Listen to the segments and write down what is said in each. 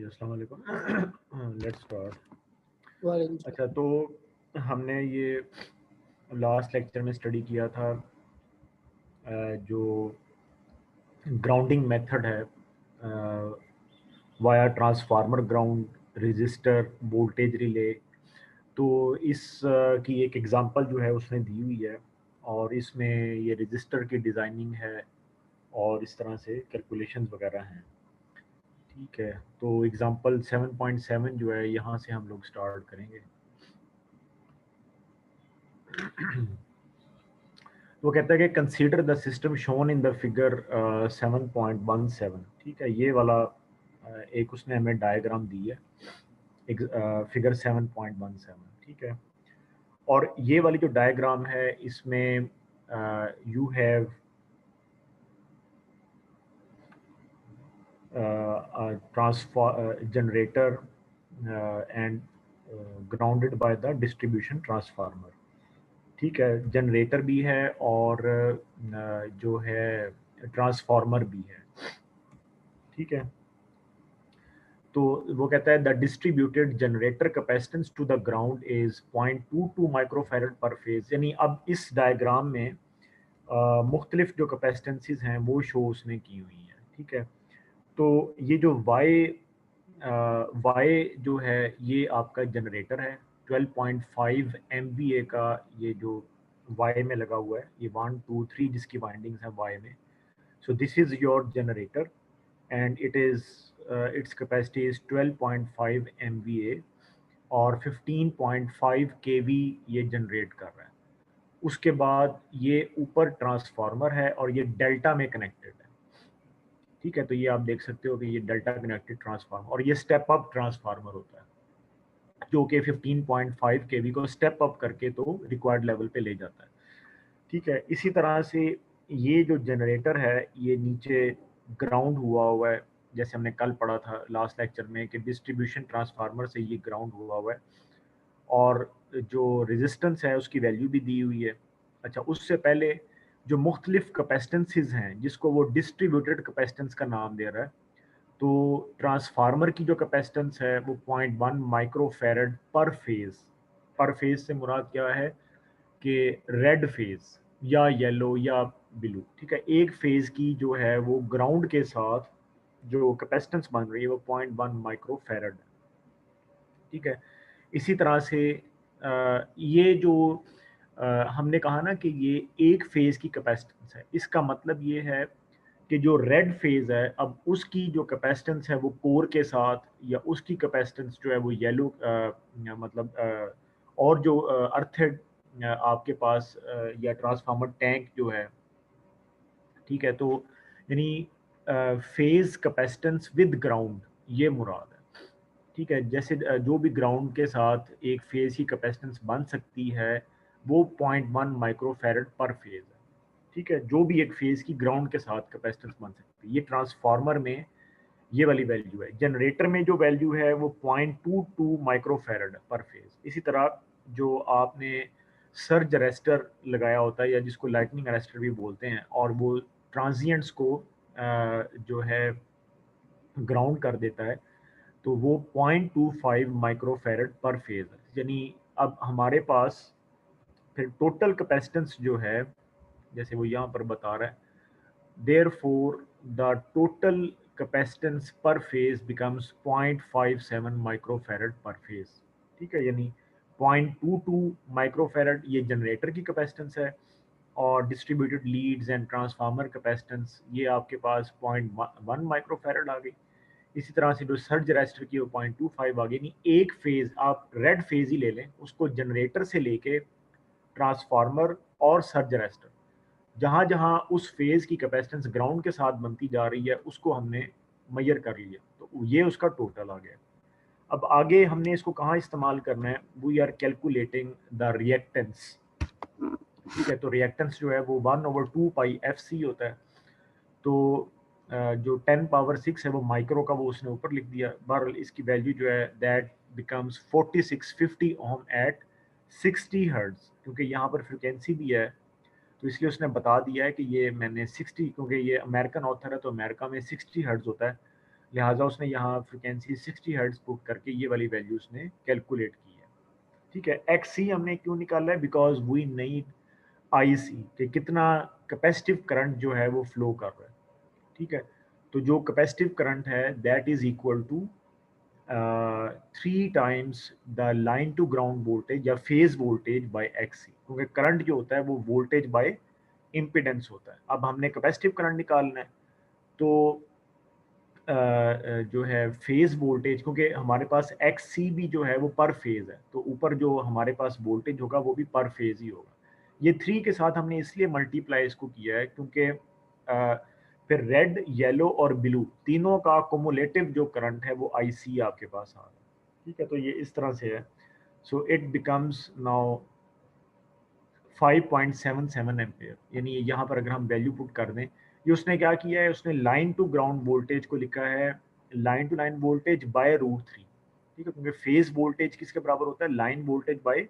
अस्सलाम वालेकुम। Let's start. वालेकुम अच्छा, तो हमने ये लास्ट लेक्चर में स्टडी किया था जो ग्राउंडिंग मेथड है via transformer ground, register, voltage relay. तो इस की एक एग्जांपल जो है उसने दी हुई है और इसमें ये रजिस्टर की डिज़ाइनिंग है और इस तरह से कैलकुलेशंस वगैरह हैं। ठीक है, तो एग्जांपल 7.7 जो है यहाँ से हम लोग स्टार्ट करेंगे। वो कहता है कि consider the system shown in the figure 7.17। ठीक है, ये वाला एक उसने हमें डायग्राम दी है फिगर 7.17। ठीक है, और ये वाली जो डायग्राम है इसमें you have transformer generator and grounded by the distribution transformer. ठीक है, जनरेटर भी है और जो है ट्रांसफार्मर भी है। ठीक है, तो वो कहता है the distributed generator capacitance to the ground is 0.22 microfarad per phase. यानी अब इस डायग्राम में मुख्तलिफ जो कैपेसिटेंसीज हैं वो शो उसने की हुई हैं। ठीक है, तो ये जो वाई जो है ये आपका जनरेटर है 12.5 MVA का। ये जो वाई में लगा हुआ है ये 1 2 3 जिसकी वाइंडिंग्स हैं वाई में। So this is your generator and it is its capacity is 12.5 MVA और 15.5 kV ये जनरेट कर रहा है। उसके बाद ये ऊपर ट्रांसफार्मर है और ये डेल्टा में कनेक्टेड है। ठीक है, तो ये आप देख सकते हो कि ये डेल्टा कनेक्टेड ट्रांसफार्मर और ये स्टेप अप ट्रांसफार्मर होता है जो कि 15.5 kV को स्टेप अप करके तो रिक्वायर्ड लेवल पे ले जाता है। ठीक है, इसी तरह से ये जो जनरेटर है ये नीचे ग्राउंड हुआ है, जैसे हमने कल पढ़ा था लास्ट लेक्चर में कि डिस्ट्रीब्यूशन ट्रांसफार्मर से ये ग्राउंड हुआ है और जो रेजिस्टेंस है उसकी वैल्यू भी दी हुई है। अच्छा, उससे पहले जो मुख्तलिफ कैपेसिटेंसेस हैं जिसको वो डिस्ट्रीब्यूटेड कैपेसिटेंस का नाम दे रहा है, तो ट्रांसफार्मर की जो कैपेसिटेंस है वो 0.1 माइक्रोफैरड पर फेज। पर फेज से मुराद क्या है कि रेड फेज या येलो या ब्लू। ठीक है, एक फेज की जो है वो ग्राउंड के साथ जो कैपेसिटेंस बन रही है वो 0.1 माइक्रोफैरड है। ठीक है, इसी तरह से ये जो हमने कहा ना कि ये एक फेज की कैपेसिटेंस है, इसका मतलब ये है कि जो रेड फेज है अब उसकी जो कैपेसिटेंस है वो कोर के साथ या उसकी कैपेसिटेंस जो है वो येलो मतलब और जो अर्थेड आपके पास या ट्रांसफार्मर टैंक जो है। ठीक है, तो यानी फेज कैपेसिटेंस विद ग्राउंड ये मुराद है। ठीक है, जैसे जो भी ग्राउंड के साथ एक फेज की कैपेसिटेंस बन सकती है वो 0.1 माइक्रोफैरड पर फेज है। ठीक है, जो भी एक फेज की ग्राउंड के साथ कैपेसिटेंस बन सकती है, ये ट्रांसफार्मर में ये वाली वैल्यू है। जनरेटर में जो वैल्यू है वो 0.22 माइक्रोफैरड पर फेज। इसी तरह जो आपने सर्ज अरेस्टर लगाया होता है या जिसको लाइटनिंग अरेस्टर भी बोलते हैं और वो ट्रांजिएंट्स को जो है ग्राउंड कर देता है, तो वो 0.25 माइक्रोफैरड पर फेज है। यानी अब हमारे पास फिर टोटल कैपेसिटेंस जो है जैसे वो यहाँ पर बता रहा है, देयरफॉर द टोटल कैपेसिटेंस पर phase becomes 0.57 microfarad per phase. ठीक है, यानी 0.22 माइक्रोफैरड ये जनरेटर की कैपेसिटेंस है और distributed Leeds and transformer capacitance ये आपके पास 0.1 माइक्रोफैरड आ गई। इसी तरह से जो सर्ज रेजिस्टर की वो 0.25 आ गई। नहीं, एक फेज आप रेड फेज ही ले लें, उसको जनरेटर से लेके ट्रांसफार्मर और सर्ज रेजिस्टर जहां जहां उस फेज की कैपेसिटेंस ग्राउंड के साथ बनती जा रही है उसको हमने मैयर कर लिया, तो ये उसका टोटल आ गया। अब आगे हमने इसको कहाँ इस्तेमाल करना है, we are calculating the reactance. ठीक है, तो रिएक्टेंस जो है वो 1/2 पाई FC होता है। तो जो 10 पावर 6 है वो माइक्रो का वो उसने ऊपर लिख दिया। बहरहाल इसकी वैल्यू जो है that becomes 4650 ohm at 60 hertz. क्योंकि यहाँ पर फ्रिक्वेंसी भी है तो इसलिए उसने बता दिया है कि ये मैंने 60, क्योंकि ये अमेरिकन ऑथर है तो अमेरिका में 60 हर्ट्ज होता है। लिहाजा उसने यहाँ फ्रिक्वेंसी 60 हर्ट्ज पुट करके ये वाली वैल्यू उसने कैलकुलेट की है। ठीक है, XC हमने क्यों निकाला है? बिकॉज वी नीड IC कि कितना कैपेसिटिव करंट जो है वो फ्लो कर रहा है। ठीक है, तो जो कैपेसिटिव करंट है that is equal to 3 times the line to ground voltage या फेज वोल्टेज बाय XC, क्योंकि करंट जो होता है वो वोल्टेज बाय इम्पिडेंस होता है। अब हमने कैपेसिटिव करंट निकालना है, तो जो है फेज वोल्टेज, क्योंकि हमारे पास XC भी जो है वो पर फेज है, तो ऊपर जो हमारे पास वोल्टेज होगा वो भी पर फेज ही होगा। ये 3 के साथ हमने इसलिए मल्टीप्लाई इसको किया है क्योंकि फिर रेड, येलो और ब्लू तीनों का कुमुलेटिव जो करंट है वो IC आपके पास आ रहा है। ठीक है, तो ये इस तरह से है। So it becomes now 5.77 ampere, यानी यहाँ पर अगर हम वैल्यू पुट कर दें, ये उसने क्या किया है, उसने लाइन टू ग्राउंड वोल्टेज को लिखा है line to line voltage by √3। ठीक है, क्योंकि फेज वोल्टेज किसके बराबर होता है? लाइन वोल्टेज बाय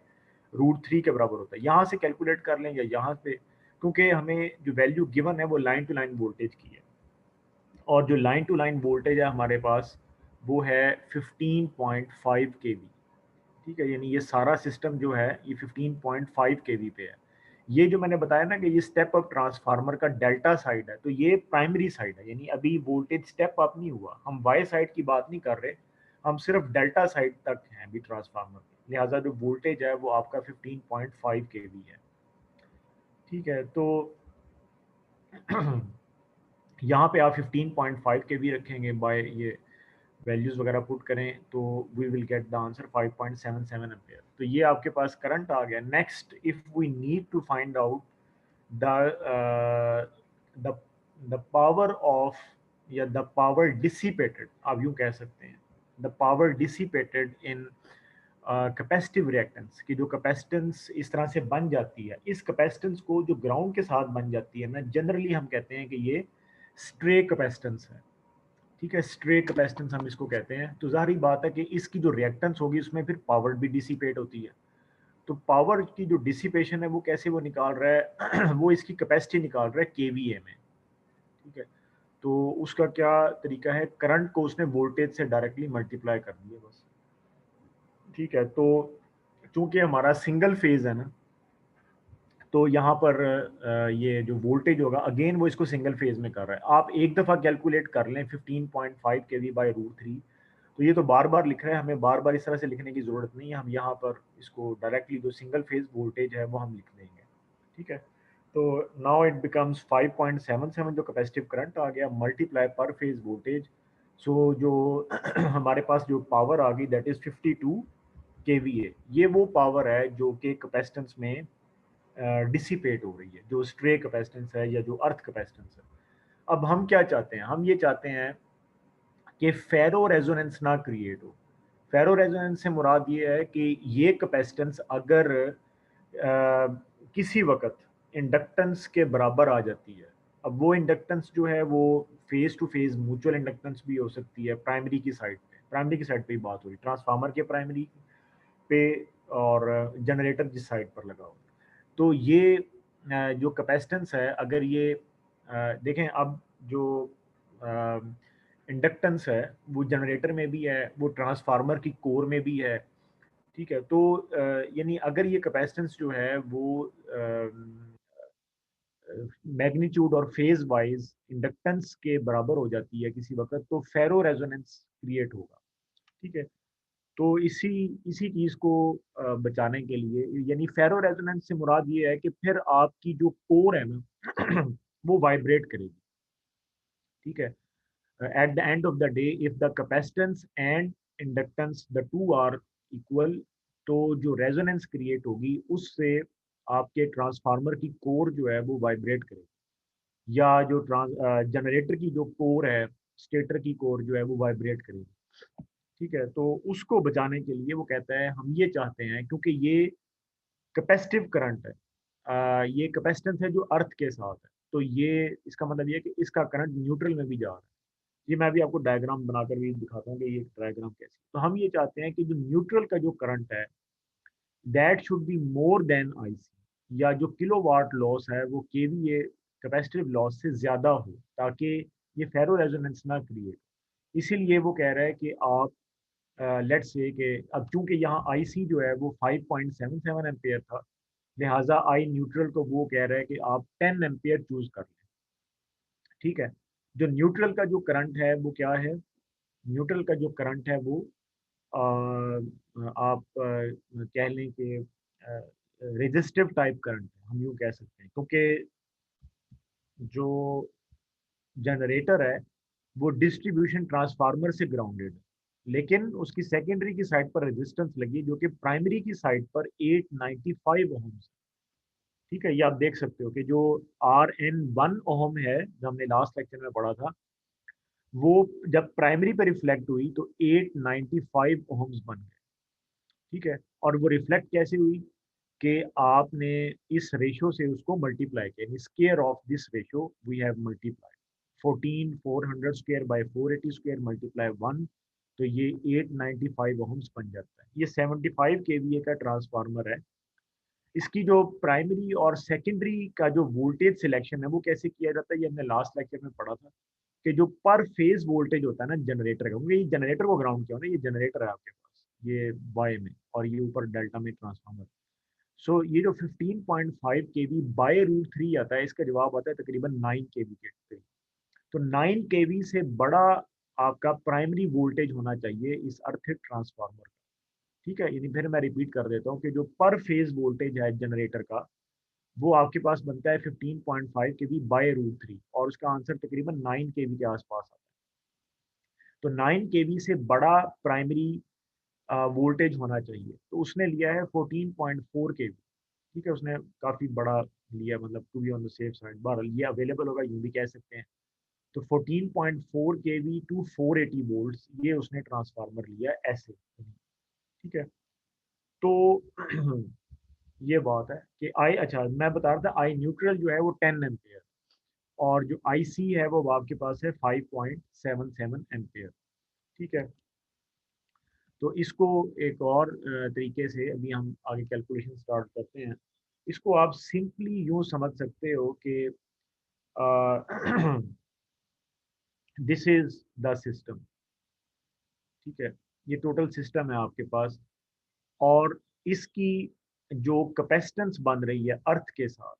√3 के बराबर होता है। यहाँ से कैलकुलेट कर लें या यहाँ पे, क्योंकि हमें जो वैल्यू गिवन है वो लाइन टू लाइन वोल्टेज की है, और जो लाइन टू लाइन वोल्टेज है हमारे पास वो है 15.5 kV। ठीक है, यानी ये सारा सिस्टम जो है ये 15.5 kV पे है। ये जो मैंने बताया ना कि ये स्टेप अप ट्रांसफार्मर का डेल्टा साइड है, तो ये प्राइमरी साइड है, यानी अभी वोल्टेज स्टेप अप नहीं हुआ, हम वाई साइड की बात नहीं कर रहे, हम सिर्फ डेल्टा साइड तक हैं अभी ट्रांसफार्मर में। लिहाजा जो वोल्टेज है वो आपका 15.5 kV है। ठीक है, तो यहाँ पे आप 15.5 kV रखेंगे, बाय ये वैल्यूज वगैरह पुट करें तो we will get the answer 5.77 ampere. तो ये आपके पास करंट आ गया। Next, if we need to find out the the the power of या द पावर डिसिपेटेड, आप यूं कह सकते हैं, the power dissipated in capacitive reactance की जो कैपेसिटेंस इस तरह से बन जाती है, इस कैपेसिटेंस को जो ग्राउंड के साथ बन जाती है ना, जनरली हम कहते हैं कि ये स्ट्रे कैपेसिटेंस है। ठीक है, स्ट्रे कैपेसिटेंस हम इसको कहते हैं। तो जाहिर बात है कि इसकी जो रिएक्टेंस होगी उसमें फिर पावर भी डिसिपेट होती है। तो पावर की जो डिसिपेशन है वो कैसे वो निकाल रहा है वो इसकी कैपेसिटी निकाल रहा है केवीए में। ठीक है, तो उसका क्या तरीका है, करंट को उसने वोल्टेज से डायरेक्टली मल्टीप्लाई कर दिया बस। ठीक है, तो चूंकि हमारा सिंगल फेज है ना, तो यहाँ पर ये जो वोल्टेज होगा अगेन वो इसको सिंगल फेज में कर रहा है। आप एक दफ़ा कैलकुलेट कर लें 15.5 kV बाई √3, तो ये तो बार बार लिख रहा है, हमें बार बार इस तरह से लिखने की ज़रूरत नहीं है, हम यहाँ पर इसको डायरेक्टली जो सिंगल फेज वोल्टेज है वो हम लिख देंगे। ठीक है, तो नाउ इट बिकम्स 5.77 जो कैपेसिटिव करंट आ गया मल्टीप्लाई पर फेज वोल्टेज। सो जो हमारे पास जो पावर आ गई दैट इज़ 52 kVA। ये वो पावर है जो कि कैपेसिटेंस में डिसिपेट हो रही है, जो स्ट्रे कैपेसिटेंस है या जो अर्थ कैपेसिटेंस है। अब हम क्या चाहते हैं, हम ये चाहते हैं कि फेरो रेजोनेंस ना क्रिएट हो। फेरो रेजोनेंस से मुराद ये है कि ये कैपेसिटेंस अगर किसी वक्त इंडक्टेंस के बराबर आ जाती है, अब वो इंडक्टेंस जो है वो phase two phase mutual inductance भी हो सकती है प्राइमरी की साइड पे, प्राइमरी की साइड पे ही बात हो रही, ट्रांसफार्मर के प्राइमरी पे और जनरेटर जिस साइड पर लगा हो। तो ये जो कैपेसिटेंस है अगर ये देखें, अब जो इंडक्टेंस है वो जनरेटर में भी है, वो ट्रांसफार्मर की कोर में भी है। ठीक है, तो यानी अगर ये कैपेसिटेंस जो है वो मैग्नीट्यूड और फेज वाइज इंडक्टेंस के बराबर हो जाती है किसी वक्त, तो फेरो रेजोनेंस क्रिएट होगा। ठीक है, तो इसी इसी चीज को बचाने के लिए, यानी फेरो रेजोनेंस से मुराद ये है कि फिर आपकी जो कोर है ना वो वाइब्रेट करेगी। ठीक है, at the end of the day if the capacitance and inductance the two are equal, तो जो रेजोनेंस क्रिएट होगी उससे आपके ट्रांसफार्मर की कोर जो है वो वाइब्रेट करेगी, या जो जनरेटर की जो कोर है, स्टेटर की कोर जो है वो वाइब्रेट करेगी। ठीक है, तो उसको बचाने के लिए वो कहता है हम ये चाहते हैं, क्योंकि ये कैपेसिटिव करंट है, ये कैपेसिटेंस है जो अर्थ के साथ है, तो ये इसका मतलब ये है कि इसका करंट न्यूट्रल में भी जा रहा है। ये मैं भी आपको डायग्राम बनाकर भी दिखाता हूँ कि ये डायग्राम कैसे। तो हम ये चाहते हैं कि जो न्यूट्रल का जो करंट है that should be more than IC, या जो किलोवाट लॉस है वो केवीए कैपेसिटिव लॉस से ज्यादा हो, ताकि ये फेरो रेजोनेंस ना क्रिएट। इसीलिए वो कह रहा है कि आप लेट्स से कि अब चूंकि यहाँ आईसी जो है वो 5.77 एम्पेयर था, लिहाजा आई न्यूट्रल को वो कह रहा है कि आप 10 एम्पेयर चूज कर लें। ठीक है, जो न्यूट्रल का जो करंट है वो क्या है, न्यूट्रल का जो करंट है वो आप कह लें कि रेजिस्टिव टाइप करंट है, हम यूँ कह सकते हैं, क्योंकि जो जनरेटर है वो डिस्ट्रीब्यूशन ट्रांसफार्मर से ग्राउंडेड है, लेकिन उसकी सेकेंडरी की साइड पर रेजिस्टेंस लगी जो कि प्राइमरी की साइड पर 895 ओहम्स। ठीक है, ये आप देख सकते हो कि जो Rn1 ओहम है जो हमने लास्ट लेक्चर में पढ़ा था, वो जब प्राइमरी पर रिफ्लेक्ट हुई तो 895 ओहम्स बन गए। ठीक है, और वो रिफ्लेक्ट कैसे हुई कि आपने इस रेशो से उसको मल्टीप्लाई किया, square of this ratio we have multiply 14 400 square by 480 square multiply 1, तो ये 895 ओहम्स बन जाता है। ये 75 केवीए का ट्रांसफार्मर है। इसकी जो प्राइमरी और सेकेंडरी का जो वोल्टेज सिलेक्शन है वो कैसे किया जाता है, ये हमने लास्ट लेक्चर में पढ़ा था कि जो पर फेज वोल्टेज होता है ना जनरेटर का, क्योंकि ये जनरेटर को ग्राउंड किया हो ना, ये जनरेटर है आपके पास, ये वाई में, और ये ऊपर डेल्टा में ट्रांसफार्मर। सो ये जो 15.5 केवी बाय रूट 3 आता है, इसका जवाब आता है तकरीबन 9 केवी के करीब। तो 9 केवी से बड़ा आपका प्राइमरी वोल्टेज होना चाहिए इस अर्थिक ट्रांसफार्मर का। ठीक है, यानी फिर मैं रिपीट कर देता हूँ कि जो पर फेज वोल्टेज है जनरेटर का वो आपके पास बनता है 15.5 केवी बाय रूट 3, और उसका आंसर तकरीबन 9 केवी के आसपास आता है। तो 9 केवी से बड़ा प्राइमरी वोल्टेज होना चाहिए, तो उसने लिया है 14.4 केवी। ठीक है, उसने काफ़ी बड़ा लिया, मतलब to be on the safe side, बहरहाल ये अवेलेबल होगा यूँ भी कह सकते हैं। तो 14.4 केवी टू 480 वोल्ट्स ये उसने ट्रांसफार्मर लिया ऐसे। ठीक है, तो ये बात है कि आई, अच्छा मैं बता रहा था आई न्यूट्रल जो है वो 10 एम्पेयर, और जो आई सी है वो आपके पास है 5.77 एम्पेयर। ठीक है, तो इसको एक और तरीके से अभी हम आगे कैलकुलेशन स्टार्ट करते हैं। इसको आप सिंपली यूँ समझ सकते हो कि दिस इज द सिस्टम। ठीक है, ये टोटल सिस्टम है आपके पास, और इसकी जो कैपेसिटेंस बन रही है अर्थ के साथ,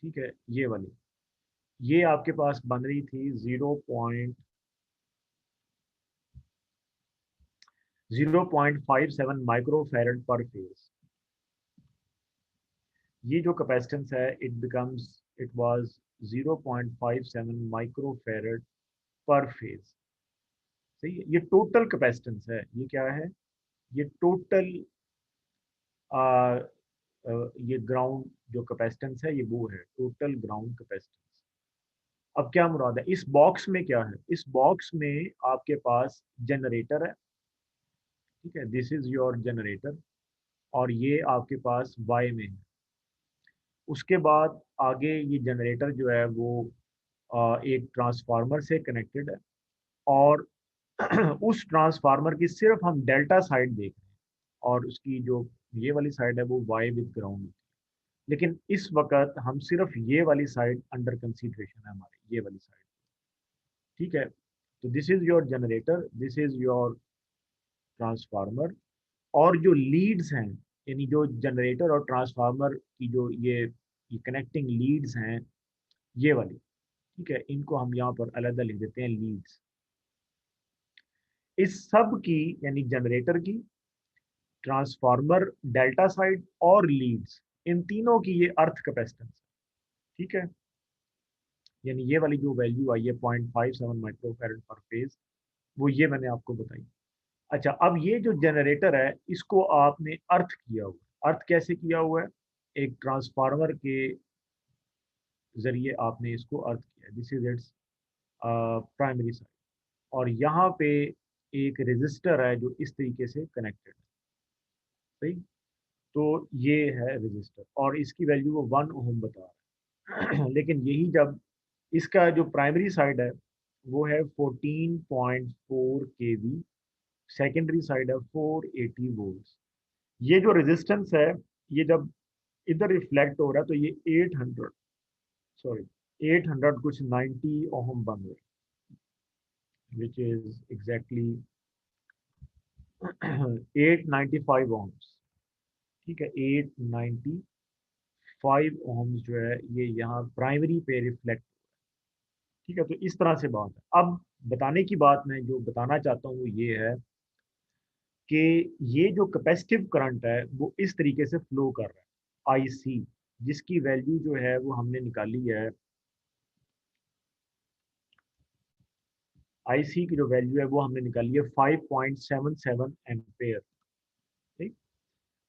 ठीक है, ये वाली, ये आपके पास बन रही थी 0.07 माइक्रो फैरड पर फेज। ये जो कैपेसिटेंस है it becomes, it was 0.57 micro farad पर फेज। सही है, ये टोटल कैपेसिटेंस है, ये क्या है, ये टोटल ये ग्राउंड जो कैपेसिटेंस है ये वो है टोटल ग्राउंड कैपेसिटेंस। अब क्या मुराद है इस बॉक्स में, क्या है इस बॉक्स में, आपके पास जनरेटर है। ठीक है, दिस इज योर जनरेटर, और ये आपके पास वाई में है। उसके बाद आगे ये जनरेटर जो है वो एक ट्रांसफार्मर से कनेक्टेड है, और उस ट्रांसफार्मर की सिर्फ हम डेल्टा साइड देख रहे हैं, और उसकी जो ये वाली साइड है वो वाई विद ग्राउंड। लेकिन इस वक्त हम सिर्फ ये वाली साइड अंडर कंसीडरेशन है हमारे, ये वाली साइड। ठीक है, तो this is your generator, this is your transformer, और जो लीड्स हैं, यानी जो जनरेटर और ट्रांसफार्मर की जो ये कनेक्टिंग लीड्स हैं, ये वाली, ठीक है, इनको हम यहाँ पर अलग लिख देते हैं लीड्स। इस सब की, यानी जनरेटर की, ट्रांसफार्मर डेल्टा साइड और लीड्स, इन तीनों की ये अर्थ कैपेसिटेंस। ठीक है, यानी ये वाली जो वैल्यू आई है 0.57 माइक्रोफैरड पर फेज, वो ये मैंने आपको बताई। अच्छा, अब ये जो जनरेटर है इसको आपने अर्थ किया हुआ, अर्थ कैसे किया हुआ है, एक ट्रांसफार्मर के जरिए आपने इसको अर्थ किया, this is its primary side, और यहाँ पे एक रेजिस्टर है जो इस तरीके से कनेक्टेड है। सही, तो ये है रेजिस्टर, और इसकी वैल्यू वो 1 ओम बता रहा है। लेकिन यही जब इसका जो प्राइमरी साइड है वो है 14.4 केवी, सेकेंडरी साइड है 480 वोल्ट्स। ये जो रेजिस्टेंस है, ये जब इधर रिफ्लेक्ट हो रहा है तो ये 800, सॉरी 800 कुछ 90 ओहम बन रहे हैं। which is exactly 895 ohms। ठीक है, 895 ohms जो है ये यहाँ प्राइमरी पे रिफ्लेक्ट। ठीक है, तो इस तरह से बात है। अब बताने की बात मैं जो बताना चाहता हूँ वो ये है कि ये जो कैपेसिटिव करंट है वो इस तरीके से फ्लो कर रहा है। आईसी जिसकी वैल्यू जो है वो हमने निकाली है, आईसी की जो वैल्यू है वो हमने निकाली है 5.77 एम्पेयर। ठीक,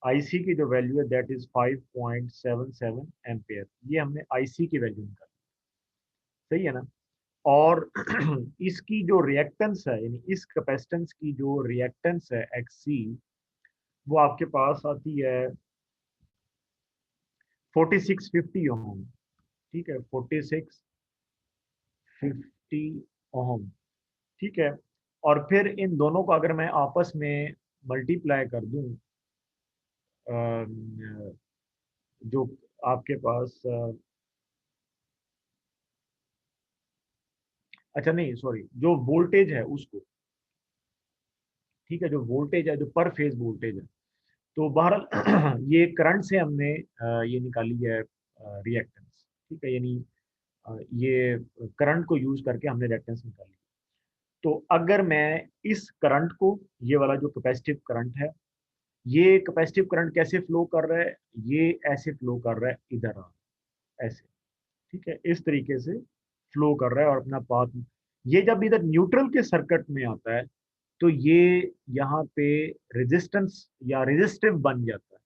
आईसी की जो वैल्यू है दैट इज 5.77 एम्पेयर। ये हमने आईसी की वैल्यू निकाली, सही है ना। और इसकी जो रिएक्टेंस है, यानी इस कैपेसिटेंस की जो रिएक्टेंस है एक्सी, वो आपके पास आती है 4650 ओम। ठीक है, 4650 ओम। ठीक है, और फिर इन दोनों को अगर मैं आपस में मल्टीप्लाई कर दूं, जो आपके पास अच्छा नहीं सॉरी, जो वोल्टेज है उसको, ठीक है, जो वोल्टेज है, जो पर फेज वोल्टेज है, तो बहरहाल ये करंट से हमने ये निकाली है रिएक्टेंस। ठीक है, यानी ये करंट को यूज करके हमने रिएक्टेंस निकाली। तो अगर मैं इस करंट को, ये वाला जो कैपेसिटिव करंट है, ये कैपेसिटिव करंट कैसे फ्लो कर रहा है, ये ऐसे फ्लो कर रहा है इधर आ, ऐसे। ठीक है, इस तरीके से फ्लो कर रहा है और अपना पाथ, ये जब इधर न्यूट्रल के सर्किट में आता है तो ये यहाँ पे रेजिस्टेंस या रेजिस्टिव बन जाता है।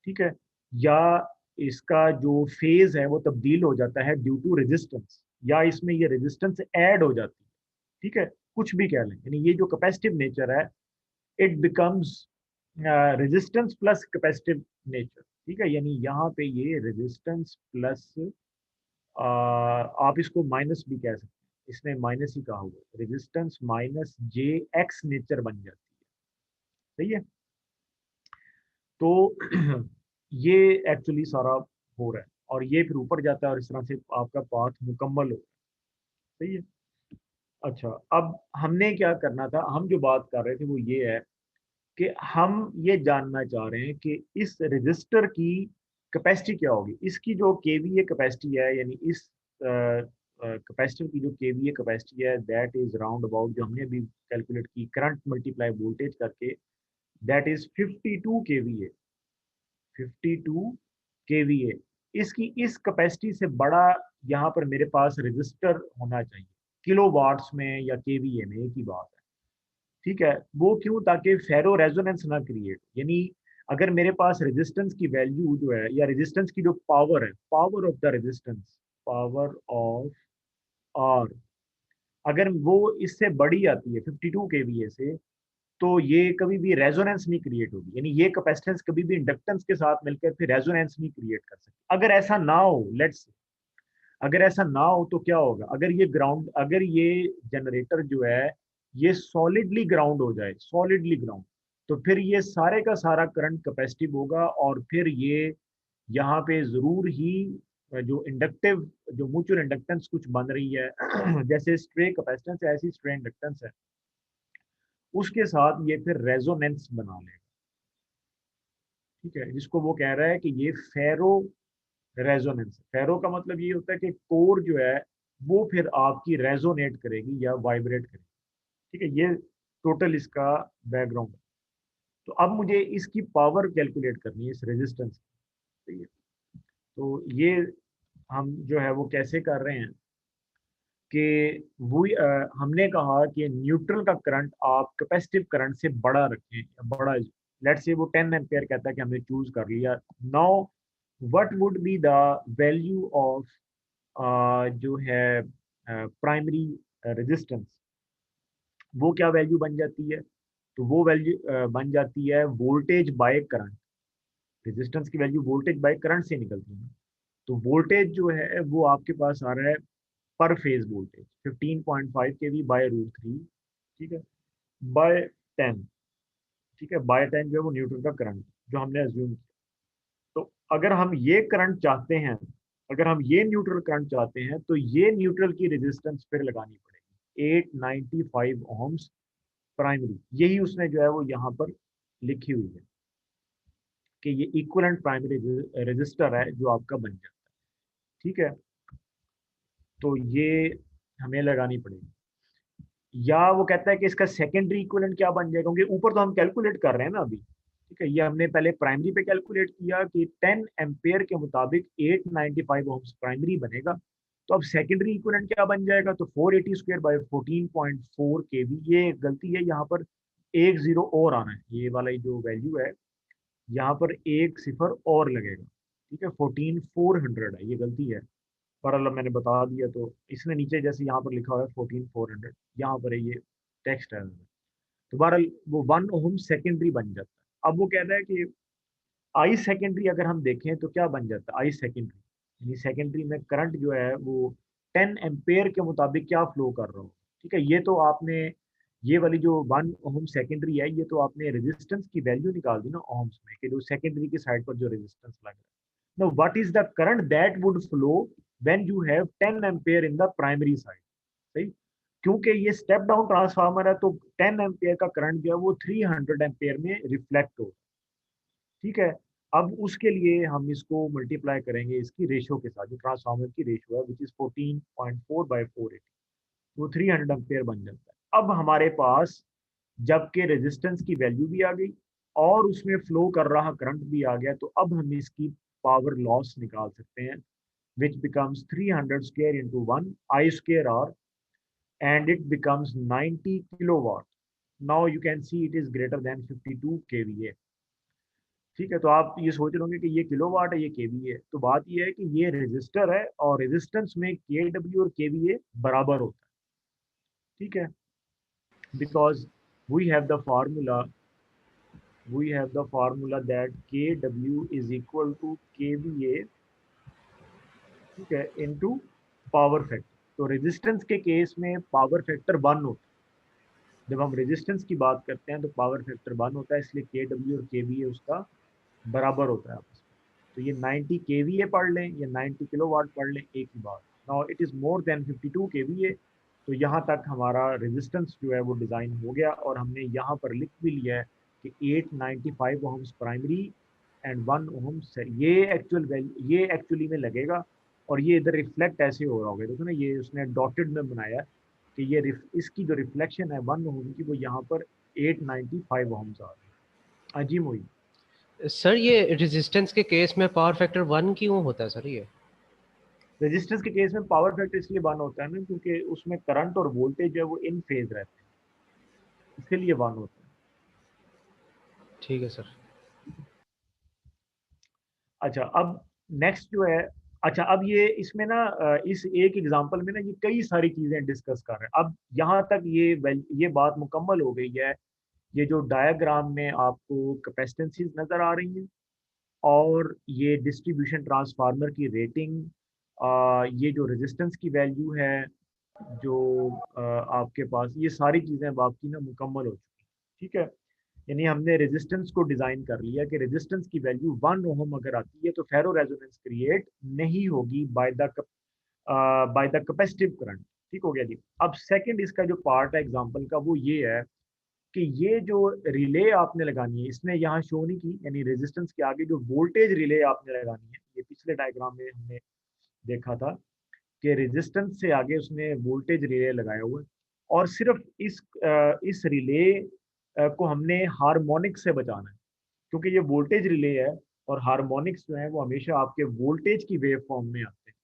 ठीक है, या इसका जो फेज है वो तब्दील हो जाता है ड्यू टू रेजिस्टेंस, या इसमें ये रेजिस्टेंस ऐड हो जाती है। ठीक है, कुछ भी कह लें, यानी ये जो कैपेसिटिव नेचर है it becomes resistance plus capacitive nature. ठीक है, यानी यहाँ पे ये रेजिस्टेंस प्लस, आप इसको माइनस भी कह सकते हैं, इसने माइनस ही कहा हुआ, रेजिस्टेंस माइनस जे एक्स नेचर बन जाती है। सही है, तो ये एक्चुअली सारा हो रहा है और ये फिर ऊपर जाता है और इस तरह से आपका पाथ मुकम्मल हो। सही है। अच्छा, अब हमने क्या करना था, हम जो बात कर रहे थे वो ये है कि हम ये जानना चाह रहे हैं कि इस रजिस्टर की कैपेसिटी क्या होगी। इसकी जो केवीए कैपेसिटी है, यानी इस कैपेसिटर की जो केवीए कैपेसिटी है दैट इज राउंड अबाउट, जो हमने अभी कैलकुलेट की करंट मल्टीप्लाई वोल्टेज करके, दैट इज 52 केवीए। 52 केवीए। इसकी इस कैपेसिटी से बड़ा यहाँ पर मेरे पास रजिस्टर होना चाहिए, किलो वाट्स में या केवीए में, एक ही बात है। ठीक है, वो क्यों, ताकि फेरो रेजोनेंस ना क्रिएट, यानी अगर मेरे पास रेजिस्टेंस की वैल्यू जो है, या रेजिस्टेंस की जो पावर है, power of the resistance, power of R, अगर वो इससे बड़ी आती है 52 केवीए से, तो ये कभी भी रेजोनेंस नहीं क्रिएट होगी, यानी ये कैपेसिटेंस कभी भी इंडक्टेंस के साथ मिलकर फिर रेजोनेंस नहीं क्रिएट कर सकती। अगर ऐसा ना हो, लेट्स, अगर ऐसा ना हो तो क्या होगा, अगर ये ग्राउंड, अगर ये जनरेटर जो है ये सॉलिडली ग्राउंड हो जाए, सॉलिडली ग्राउंड, तो फिर ये सारे का सारा करंट कैपेसिटिव होगा और फिर ये यहाँ पे जरूर ही जो इंडक्टिव, जो म्यूचुअल इंडक्टेंस कुछ बन रही है जैसे स्ट्रे कैपेसिटेंस है ऐसी स्ट्रे इंडक्टेंस है, उसके साथ ये फिर रेजोनेंस बना लेगा। ठीक है, जिसको वो कह रहा है कि ये फेरो रेजोनेंस। फेरो का मतलब ये होता है कि कोर जो है वो फिर आपकी रेजोनेट करेगी या वाइब्रेट करेगी। ठीक है, ये टोटल इसका बैकग्राउंड है। तो अब मुझे इसकी पावर कैलकुलेट करनी है इस रेजिस्टेंस की। ठीक है, तो ये हम जो है वो कैसे कर रहे हैं कि वो हमने कहा कि न्यूट्रल का करंट आप कैपेसिटिव करंट से बड़ा रखें, बड़ा, लेट से वो 10 एम्पेयर कहता है कि हमने चूज कर लिया। Now what would be the value of जो है प्राइमरी रेजिस्टेंस, वो क्या वैल्यू बन जाती है, तो वो वैल्यू बन जाती है वोल्टेज बाय करंट। रेजिस्टेंस की वैल्यू वोल्टेज बाय करंट से निकलती है। तो वोल्टेज जो है वो आपके पास आ रहा है per phase voltage 15.5 kV by root 3। ठीक है, बाय 10। ठीक है, बाय 10 जो है वो न्यूटन का करंट जो हमने अज्यूम किया। तो अगर हम ये करंट चाहते हैं, अगर हम ये न्यूट्रल करंट चाहते हैं तो ये न्यूट्रल की रेजिस्टेंस फिर लगानी पड़ेगी। 895 ohms प्राइमरी, यही उसने जो है वो यहाँ पर लिखी हुई है कि ये इक्विवेलेंट प्राइमरी रेजिस्टर है जो आपका बन जाता है। ठीक है, तो ये हमें लगानी पड़ेगी। या वो कहता है कि इसका सेकेंडरी इक्विवेलेंट क्या बन जाएगा, क्योंकि ऊपर तो हम कैलकुलेट कर रहे हैं ना अभी। ठीक है, ये हमने पहले प्राइमरी पे कैलकुलेट किया कि 10 एम्पेयर के मुताबिक 895 ओम्स प्राइमरी बनेगा। तो अब सेकेंडरी इक्विवेलेंट क्या बन जाएगा, तो 480 स्क्वायर बाय 14.4 केवी। ये गलती है, यहाँ पर एक जीरो और आना है, ये वाला जो वैल्यू है यहाँ पर एक सिफर और लगेगा। ठीक है, 14400 है, ये गलती है। पर अल्लाह मैंने बता दिया, तो इसने नीचे जैसे यहाँ पर लिखा हुआ है 14400, यहाँ पर है ये टेक्स्ट है। तो बहरहाल वो 1 ओम सेकेंडरी बन जाता है। अब वो कहता है कि आई सेकेंडरी अगर हम देखें तो क्या बन जाता है आई सेकेंडरी, यानी सेकेंडरी में करंट जो है वो 10 एम्पेयर के मुताबिक क्या फ्लो कर रहा हो। ठीक है, ये तो आपने ये वाली जो 1 ओम सेकेंडरी है, ये तो आपने रेजिस्टेंस की वैल्यू निकाल दी ना ओम्स में, कि जो सेकेंडरी की साइड पर जो रेजिस्टेंस लग रहा है। Now, what is the current that would flow when you have 10 ampere in the primary side? सही, क्योंकि ये स्टेप डाउन ट्रांसफार्मर है, तो 10 एम्पेयर का करंट जो है वो 300 एम्पेयर में रिफ्लेक्ट हो। ठीक है, अब उसके लिए हम इसको मल्टीप्लाई करेंगे इसकी रेशियो के साथ, जो ट्रांसफार्मर की रेशियो है विच इज 14.4 बाई 480, वो 300 एम्पेयर बन जाता है। अब हमारे पास जबकि रेजिस्टेंस की वैल्यू भी आ गई और उसमें फ्लो कर रहा करंट भी आ गया, तो अब हम इसकी पावर लॉस निकाल सकते हैं, which becomes 300 square into 1 I square R, and it becomes 90 kilowatt. Now you can see it is greater than 52 kVA. ठीक है, तो आप ये सोच रहे होंगे कि ये किलोवाट है, ये केवी है। तो बात ये है कि ये रेजिस्टर है और रेजिस्टेंस में के डब्ल्यू और केवीए बराबर होता है। ठीक है, because we have the formula that K W is equal to KVA, ठीक है, इनटू पावर फैक्टर। तो रेजिस्टेंस के केस में पावर फैक्टर 1 होता है। जब हम रेजिस्टेंस की बात करते हैं तो पावर फैक्टर 1 होता है, इसलिए के डब्ल्यू और केवीए उसका बराबर होता है आपस में। तो ये 90 केवीए पढ़ लें या 90 किलोवाट पढ़ लें, एक ही बात। Now it is more than 52 KVA. तो यहाँ तक हमारा रेजिस्टेंस जो है वो डिज़ाइन हो गया, और हमने यहाँ पर लिख भी लिया है कि 895 ओम्स प्राइमरी एंड 1 ओम्स, ये एक्चुअली में लगेगा। और ये इधर रिफ्लेक्ट ऐसे हो रहा होगा, देखो ना, ये उसने डॉटेड में बनाया है कि ये इसकी जो रिफ्लेक्शन है 1 ओम की, वो यहाँ पर 895 ओम्स आ रही है। अजी मोई, सर ये रेजिस्टेंस के केस में पावर फैक्टर 1 क्यों होता है सर ये? रेजिस्टेंस के केस में पावर फैक्टर इसलिए 1 होता है ना, क्योंकि उसमें करंट और वोल्टेज जो है वो इन फेज रहते हैं, इसके लिए 1 होता है। ठीक है सर। अच्छा, अब नेक्स्ट जो है, अच्छा अब ये इसमें ना इस एक एग्जांपल में ना ये कई सारी चीजें डिस्कस कर रहे हैं। अब यहाँ तक ये बात मुकम्मल हो गई है। ये जो डायग्राम में आपको कैपेसिटेंसीज नजर आ रही हैं, और ये डिस्ट्रीब्यूशन ट्रांसफार्मर की रेटिंग, ये जो रेजिस्टेंस की वैल्यू है, जो आपके पास ये सारी चीज़ें अब आपकी ना मुकम्मल हो चुकी हैं। ठीक है, यानी हमने रेजिस्टेंस को डिज़ाइन कर लिया कि रेजिस्टेंस की वैल्यू 1 ओहम अगर आती है तो फेरो रेजोनेंस क्रिएट नहीं होगी बाय द कैपेसिटिव करंट। ठीक हो गया जी। अब सेकंड इसका जो पार्ट है एग्जांपल का, वो ये है कि ये जो रिले आपने लगानी है, इसने यहाँ शो नहीं की, यानी रेजिस्टेंस के आगे जो वोल्टेज रिले आपने लगानी है, ये पिछले डायग्राम में हमने देखा था कि रेजिस्टेंस से आगे उसने वोल्टेज रिले लगाया हुआ है। और सिर्फ इस रिले को हमने हार्मोनिक्स से बचाना है, क्योंकि ये वोल्टेज रिले है, और हार्मोनिक्स जो है वो हमेशा आपके वोल्टेज की वेव फॉर्म में आते हैं।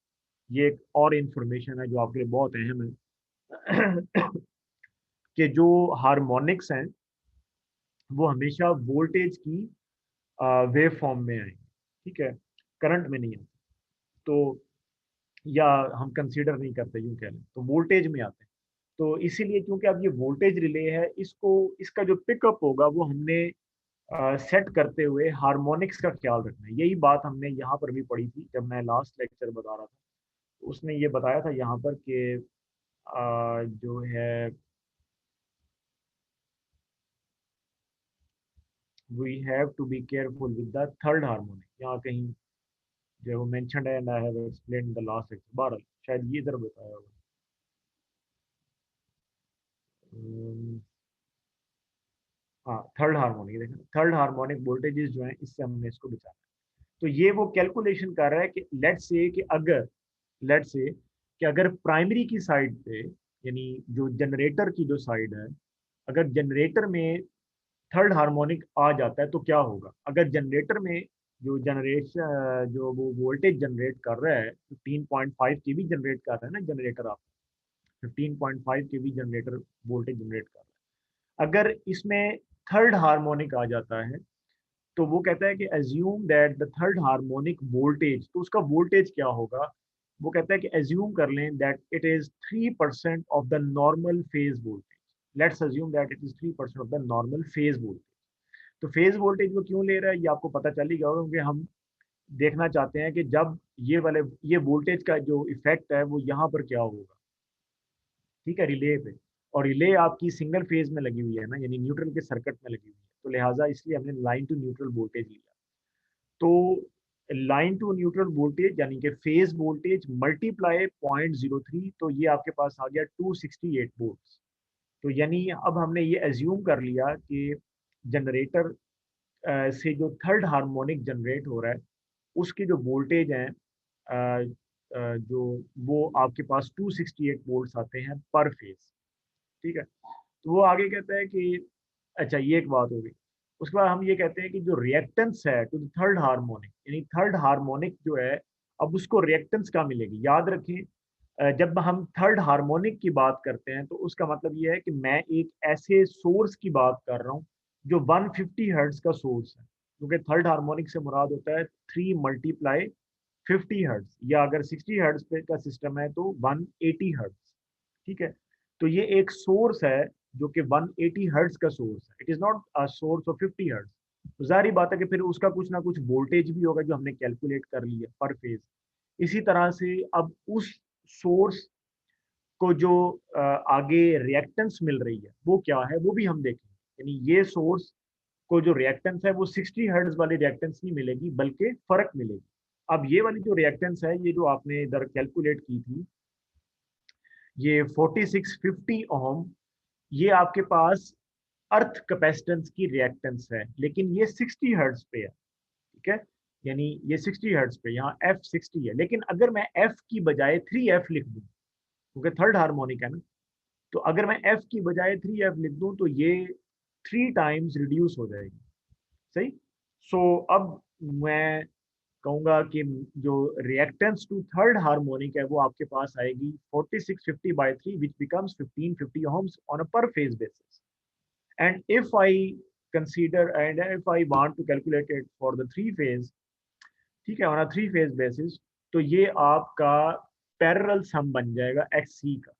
ये एक और इंफॉर्मेशन है जो आपके लिए बहुत अहम है कि जो हार्मोनिक्स हैं वो हमेशा वोल्टेज की वेव फॉर्म में आएंगे। ठीक है, करंट में नहीं आते। तो या हम कंसीडर नहीं करते, यूं कह लें तो वोल्टेज में आते हैं। तो इसीलिए क्योंकि अब ये वोल्टेज रिले है, इसको इसका जो पिकअप होगा वो हमने सेट करते हुए हार्मोनिक्स का ख्याल रखना है। यही बात हमने यहाँ पर भी पढ़ी थी जब मैं लास्ट लेक्चर बता रहा था। तो उसने ये बताया था यहाँ पर कि जो है we have to be careful with the third harmonic, यहाँ कहीं जो है वो मेंशन्ड है, and I have explained in the last lecture. बहरहाल शायद ये इधर बताया होगा। हाँ, थर्ड हार्मोनिक, देखना थर्ड हार्मोनिक वोल्टेजेस जो है, इससे हमने इसको बचाना। तो ये वो कैलकुलेशन कर रहा है कि लेट्स से कि अगर प्राइमरी की साइड पे, यानी जो जनरेटर की जो साइड है, अगर जनरेटर में थर्ड हार्मोनिक आ जाता है तो क्या होगा। अगर जनरेटर में जो वो वोल्टेज जनरेट कर रहा है 15.5 केवी जनरेट कर रहा है ना जनरेटर, आप 15.5 केवी जनरेटर वोल्टेज जनरेट कर रहा है, अगर इसमें थर्ड हार्मोनिक आ जाता है तो वो कहता है कि assume that the third harmonic voltage, तो उसका वोल्टेज क्या होगा। वो कहता है कि एज्यूम कर लें that it is 3% of the normal phase voltage. Let's assume that it is 3% of the normal phase voltage. तो फेज वोल्टेज वो क्यों ले रहा है ये आपको पता चल ही गया होगा, क्योंकि हम देखना चाहते हैं कि जब ये वोल्टेज का जो इफेक्ट है वो यहाँ पर क्या होगा। ठीक है, रिले पे, और रिले आपकी सिंगल फेज में लगी हुई है ना, यानी न्यूट्रल के सर्किट में लगी हुई है, तो लिहाजा इसलिए हमने लाइन टू न्यूट्रल वोल्टेज लिया। तो लाइन टू न्यूट्रल वोल्टेज यानी कि फेज वोल्टेज मल्टीप्लाई 0.03, तो ये आपके पास आ गया 268 वोल्ट। तो यानी अब हमने ये एज्यूम कर लिया कि जनरेटर से जो थर्ड हार्मोनिक जनरेट हो रहा है उसकी जो वोल्टेज है जो वो आपके पास 268 वोल्ट्स आते हैं पर फेज। ठीक है, तो वो आगे कहता है कि अच्छा, ये एक बात होगी। उसके बाद हम ये कहते हैं कि जो रिएक्टेंस है टू द थर्ड हार्मोनिक, यानी थर्ड हार्मोनिक जो है, अब उसको रिएक्टेंस क्या मिलेगी। याद रखें, जब हम थर्ड हार्मोनिक की बात करते हैं तो उसका मतलब ये है कि मैं एक ऐसे सोर्स की बात कर रहा हूँ जो 150 हर्ट्ज का सोर्स है, क्योंकि थर्ड हार्मोनिक से मुराद होता है 3 मल्टीप्लाई 50 हर्ट्ज, या अगर 60 हर्ट्ज पे का सिस्टम है तो 180 हर्ट्ज। ठीक है, तो ये एक सोर्स है जो कि 180 हर्ट्ज का सोर्स है, it is not a source of 50 hertz. तो जाहिर बात है कि फिर उसका कुछ ना कुछ वोल्टेज भी होगा जो हमने कैलकुलेट कर लिया पर फेज। इसी तरह से अब उस सोर्स को जो आगे रिएक्टेंस मिल रही है वो क्या है वो भी हम देखेंगे। यानी ये सोर्स को जो रिएक्टेंस है वो 60 हर्ट्ज वाली रिएक्टेंस नहीं मिलेगी बल्कि फर्क मिलेगी। अब ये वाली जो रिएक्टेंस है, ये जो आपने इधर कैलकुलेट की थी, ये 4650 ओम, ये आपके पास अर्थ कैपेसिटेंस की रिएक्टेंस है, लेकिन ये 60 हर्ट्ज पे है। ठीक है, यानी ये 60 हर्ट्ज पे, यहाँ एफ 60 है, लेकिन अगर मैं एफ की बजाय 3 एफ लिख दूं, क्योंकि थर्ड हार्मोनिक है ना, तो अगर मैं एफ की बजाय 3 एफ लिख दूं तो ये 3 टाइम्स रिड्यूस हो जाएगी। सही। सो अब मैं कहूंगा कि जो रिएक्टेंस टू थर्ड हार्मोनिक है वो आपके पास आएगी 4650/3, which becomes 1550 ohms on a per phase basis. And if I want to calculate it for the three phase, ठीक है, on a three phase basis, तो ये आपका पैरेलल सम बन जाएगा XC का।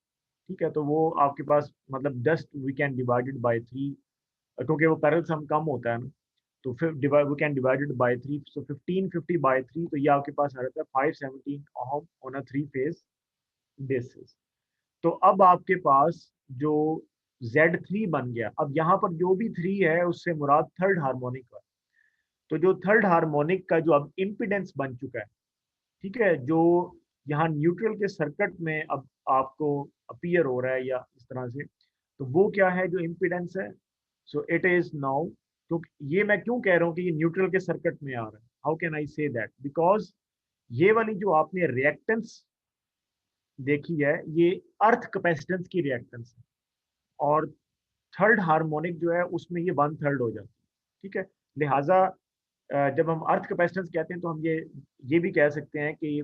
ठीक है, तो वो आपके पास मतलब just we can divided by 3, क्योंकि वो पैरेलल सम कम होता है ना, तो फिर we can divided by 3, so 1550/3, तो ये आपके पास आ जाता है 517 ohm on a three phase basis. तो अब आपके पास जो Z3 बन गया, अब यहाँ पर जो भी 3 है उससे मुराद थर्ड हार्मोनिक का। तो जो थर्ड हार्मोनिक का जो अब इम्पिडेंस बन चुका है, ठीक है, जो यहाँ न्यूट्रल के सर्किट में अब आपको अपीयर हो रहा है या इस तरह से, तो वो क्या है जो इम्पिडेंस है। सो इट इज नाउ, तो ये मैं क्यों कह रहा हूँ कि ये न्यूट्रल के सर्किट में आ रहा है, how can I say that, because ये वाली जो आपने रिएक्टेंस देखी है ये अर्थ कैपेसिटेंस की रिएक्टेंस है, और थर्ड हार्मोनिक जो है उसमें ये 1/3 हो जाती है। ठीक है, लिहाजा जब हम अर्थ कैपेसिटेंस कहते हैं तो हम ये भी कह सकते हैं कि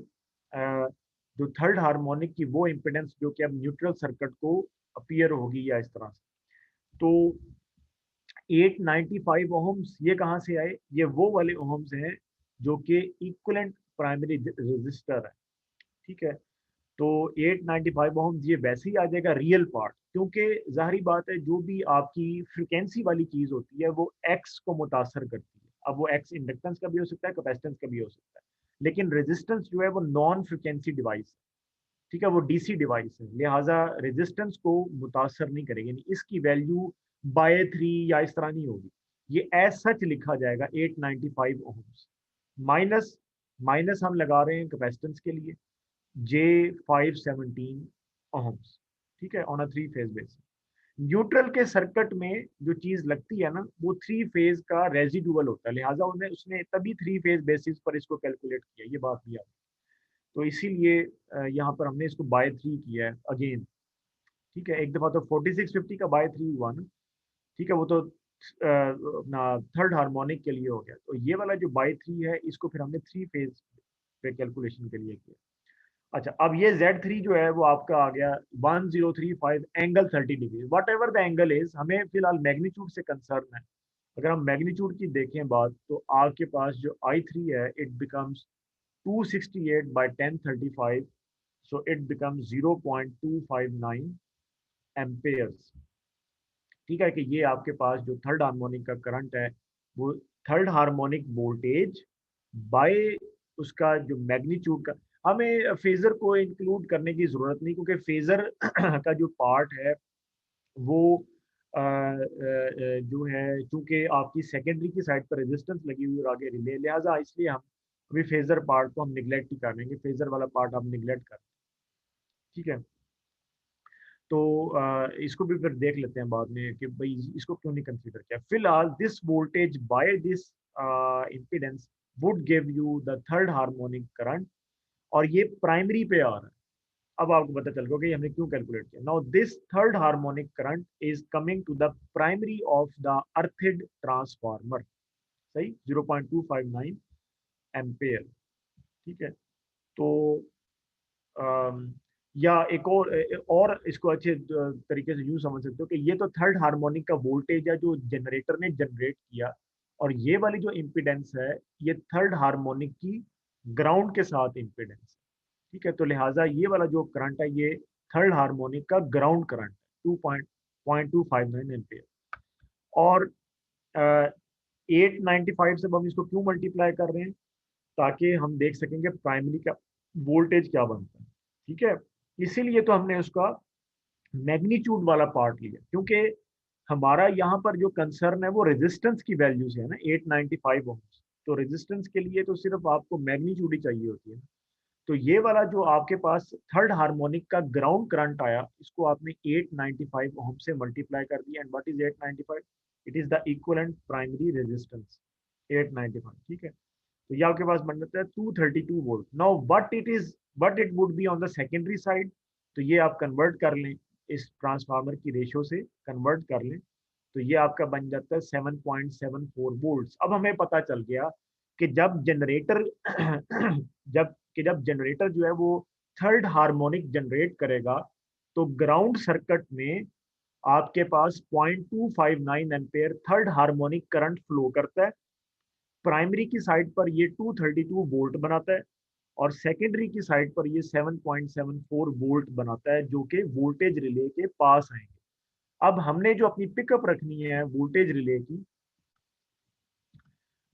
जो थर्ड हार्मोनिक की वो इम्पिडेंस जो कि अब न्यूट्रल सर्किट को अपीयर होगी या इस तरह से, तो 895 ओहम्स ये कहाँ से आए, ये वो वाले ओहम्स हैं जो कि इक्विवेलेंट प्राइमरी रेजिस्टर है। ठीक है, तो 895 ओहम्स ये वैसे ही आ जाएगा रियल पार्ट, क्योंकि जाहिर बात है जो भी आपकी फ्रिक्वेंसी वाली चीज होती है वो एक्स को मुतासर करती है। अब वो एक्स इंडक्टेंस का भी हो सकता है, कैपेसिटेंस का भी हो सकता है, लेकिन रेजिस्टेंस जो है वो नॉन फ्रिक्वेंसी डिवाइस है। ठीक है, वो डीसी डिवाइस है, लिहाजा रेजिस्टेंस को मुतासर नहीं करेगी, यानी इसकी वैल्यू बाय 3 या इस तरह नहीं होगी। ये एज सच लिखा जाएगा 895 ओहम्स, माइनस माइनस हम लगा रहे हैं कैपेसिटेंस के लिए J517 ohms। ठीक है, on a three phase basis. Neutral के सर्किट में जो चीज लगती है ना वो 3 फेज का रेजिडुअल होता है, लिहाजा उन्हें उसने तभी 3 फेज बेसिस पर इसको कैलकुलेट किया, ये बात भी आप। तो इसीलिए यहाँ पर हमने इसको बाय 3 किया है अगेन। ठीक है, एक दफा तो 4650 का बाय 3 हुआ ना, ठीक है, वो तो अपना थर्ड हार्मोनिक के लिए हो गया। तो ये वाला जो बाय 3 है इसको फिर हमने 3 फेज पे कैलकुलेशन के लिए किया। अच्छा, अब ये Z3 जो है वो आपका आ गया 1035 angle 30 degree, what ever the angle is, हमें फिलहाल मैग्नीट्यूड से कंसर्न है। अगर हम मैग्नीट्यूड की देखें बात, तो आपके पास जो I3 है it becomes 268 by 1035, so it becomes 0.259 amperes. ठीक है, कि ये आपके पास जो थर्ड हार्मोनिक का करंट है वो थर्ड हार्मोनिक वोल्टेज बाय उसका जो मैग्नीट्यूड का, हमें फेजर को इंक्लूड करने की जरूरत नहीं, क्योंकि फेजर का जो पार्ट है वो जो है चूंकि आपकी सेकेंडरी की साइड पर रेजिस्टेंस लगी हुई और आगे रिले, लिहाजा इसलिए हम अभी फेजर पार्ट को हम निगलेक्ट ही कर लेंगे, फेजर वाला पार्ट हम निगलेक्ट कर। ठीक है, तो इसको भी फिर देख लेते हैं बाद में कि भाई इसको क्यों नहीं कंसीडर किया। फिलहाल this voltage by this impedance would give you the third harmonic current, और ये प्राइमरी पे आ रहा है। अब आपको पता चल गया कि हमने क्यों कैलकुलेट किया। Now this third harmonic current is coming to the primary of the earthed transformer, सही, 0.259 एम्पेयर। ठीक है, तो या एक और इसको अच्छे तरीके से यूं समझ सकते हो कि ये तो थर्ड हार्मोनिक का वोल्टेज है जो जनरेटर ने जनरेट किया, और ये वाली जो इम्पीडेंस है ये थर्ड हार्मोनिक की ग्राउंड के साथ इम्पीडेंस। ठीक है, तो लिहाजा ये वाला जो करंट है ये थर्ड हार्मोनिक का ग्राउंड करंट है, 2.259 एम्पियर। और 895 से हम इसको क्यों मल्टीप्लाई कर रहे हैं, ताकि हम देख सकेंगे प्राइमरी का वोल्टेज क्या बनता है। ठीक है, इसीलिए तो हमने उसका मैग्नीट्यूड वाला पार्ट लिया, क्योंकि हमारा यहाँ पर जो कंसर्न है वो रेजिस्टेंस की वैल्यू से है ना, 895 ओम्स। तो रेजिस्टेंस के लिए तो सिर्फ आपको मैग्नीट्यूड ही चाहिए होती है ना। तो ये वाला जो आपके पास थर्ड हार्मोनिक का ग्राउंड करंट आया, इसको आपने 895 ओम से मल्टीप्लाई कर दिया, and what is 895, it is the equivalent primary resistance 895। ठीक है, तो ये आपके पास बन जाता है 232 volt. Now what it would be on the secondary side, तो ये आप कन्वर्ट कर लें, इस ट्रांसफार्मर की रेशियो से कन्वर्ट कर लें, तो ये आपका बन जाता है 7.74 वोल्ट्स। अब हमें पता चल गया कि जब जनरेटर जब जनरेटर जो है वो थर्ड हार्मोनिक जनरेट करेगा, तो ग्राउंड सर्किट में आपके पास 0.259 ampere third harmonic current flow करता है। प्राइमरी की साइड पर ये 232 वोल्ट बनाता है, और सेकेंडरी की साइड पर ये 7.74 वोल्ट बनाता है, जो कि वोल्टेज रिले के पास आएंगे। अब हमने जो अपनी पिकअप रखनी है वोल्टेज रिले की,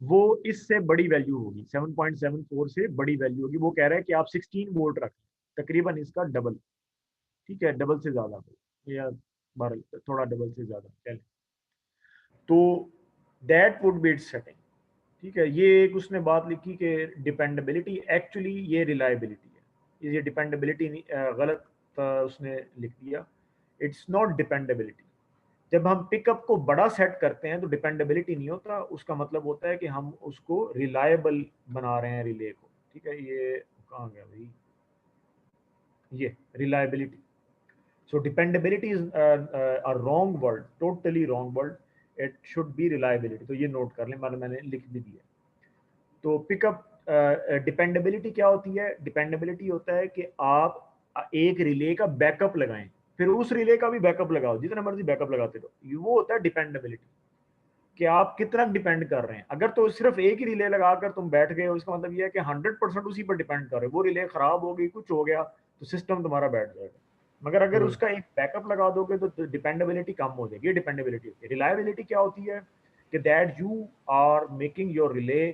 वो इससे बड़ी वैल्यू होगी, 7.74 से बड़ी वैल्यू होगी। वो कह रहा है कि आप 16 वोल्ट रखें, तकरीबन इसका डबल। ठीक है, डबल से ज्यादा या 12, थोड़ा डबल से ज्यादा कह लें, तो that would be it's setting. ठीक है, ये एक उसने बात लिखी कि डिपेंडेबिलिटी, एक्चुअली ये रिलायबिलिटी है, ये डिपेंडेबिलिटी गलत उसने लिख दिया, इट्स नॉट डिपेंडेबिलिटी। जब हम पिकअप को बड़ा सेट करते हैं तो डिपेंडेबिलिटी नहीं होता, उसका मतलब होता है कि हम उसको रिलायबल बना रहे हैं रिले को। ठीक है, ये कहाँ गया भाई, ये reliability. So dependability is a wrong word, totally wrong word, it should be reliability. तो ये नोट कर लें, मैंने लिख भी दिया। तो पिकअप डिपेंडेबिलिटी क्या होती है, डिपेंडेबिलिटी होता है कि आप एक रिले का बैकअप लगाएं, फिर उस रिले का भी बैकअप लगाओ, जितना मर्जी बैकअप लगाते रहो, वो होता है डिपेंडेबिलिटी, कि आप कितना डिपेंड कर रहे हैं। अगर तो सिर्फ एक ही रिले लगाकर तुम बैठ गए हो, इसका मतलब ये है कि 100% उसी पर डिपेंड कर रहे हो, वो रिले खराब हो गई, कुछ हो गया तो सिस्टम तुम्हारा बैठ जाएगा। मगर अगर उसका एक बैकअप लगा दोगे तो डिपेंडेबिलिटी कम हो जाएगी, ये डिपेंडेबिलिटी होती है। रिलायबिलिटी क्या होती है कि that you are making your relay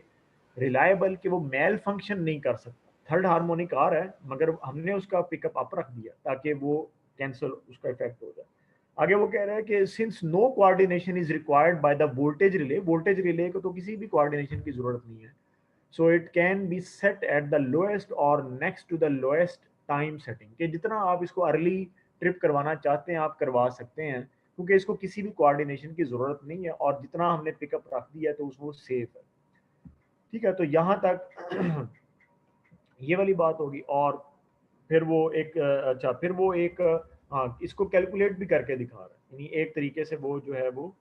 reliable, कि वो मेल फंक्शन नहीं कर सकता। थर्ड हार्मोनिक आ रहा है मगर हमने उसका पिकअप अप रख दिया ताकि वो कैंसिल उसका इफेक्ट हो जाए। आगे वो कह रहे हैं कि since no coordination is required by the voltage relay को तो किसी भी कोऑर्डिनेशन की जरूरत नहीं है, so it can be set at the lowest और next to the lowest time setting, कि जितना आप इसको अर्ली ट्रिप करवाना चाहते हैं आप करवा सकते हैं, क्योंकि इसको किसी भी कोऑर्डिनेशन की ज़रूरत नहीं है और जितना हमने पिकअप रख दिया है तो वो सेफ है। ठीक है, तो यहाँ तक ये वाली बात होगी। और फिर वो एक अच्छा, फिर वो एक हाँ, इसको कैलकुलेट भी करके दिखा रहा है, यानी एक तरीके से वो जो है वो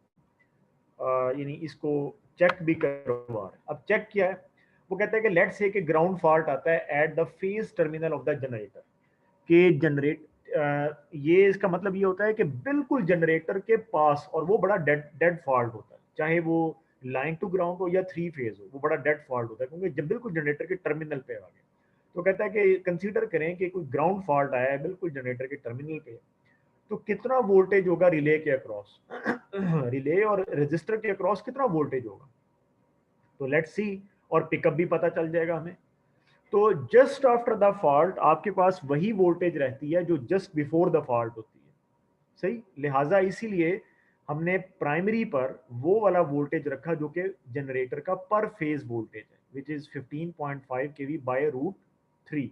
यानी इसको चेक भी करवा रहा है। अब चेक क्या है, वो कहता है कि लेट्स से कि ग्राउंड फॉल्ट आता है at the phase terminal of the generator के जनरेट ये इसका मतलब ये होता है कि बिल्कुल जनरेटर के पास, और वो बड़ा डेड डेड फॉल्ट होता है, चाहे वो लाइन टू ग्राउंड हो या थ्री फेज हो, वो बड़ा डेड फॉल्ट होता है क्योंकि जब बिल्कुल जनरेटर के टर्मिनल पे आ गए। तो कहता है कि कंसीडर करें कि कोई ग्राउंड फॉल्ट आया है बिल्कुल जनरेटर के टर्मिनल पे, तो कितना वोल्टेज होगा रिले के अक्रॉस रिले और रजिस्टर के अक्रॉस कितना वोल्टेज होगा, तो लेट्स सी। और पिकअप भी पता चल जाएगा हमें। तो जस्ट आफ्टर द फॉल्ट आपके पास वही वोल्टेज रहती है जो जस्ट बिफोर द फॉल्ट होती है, सही। लिहाजा इसीलिए हमने प्राइमरी पर वो वाला वोल्टेज रखा जो कि जनरेटर का पर फेज वोल्टेज है, which is 15.5 kV by root 3,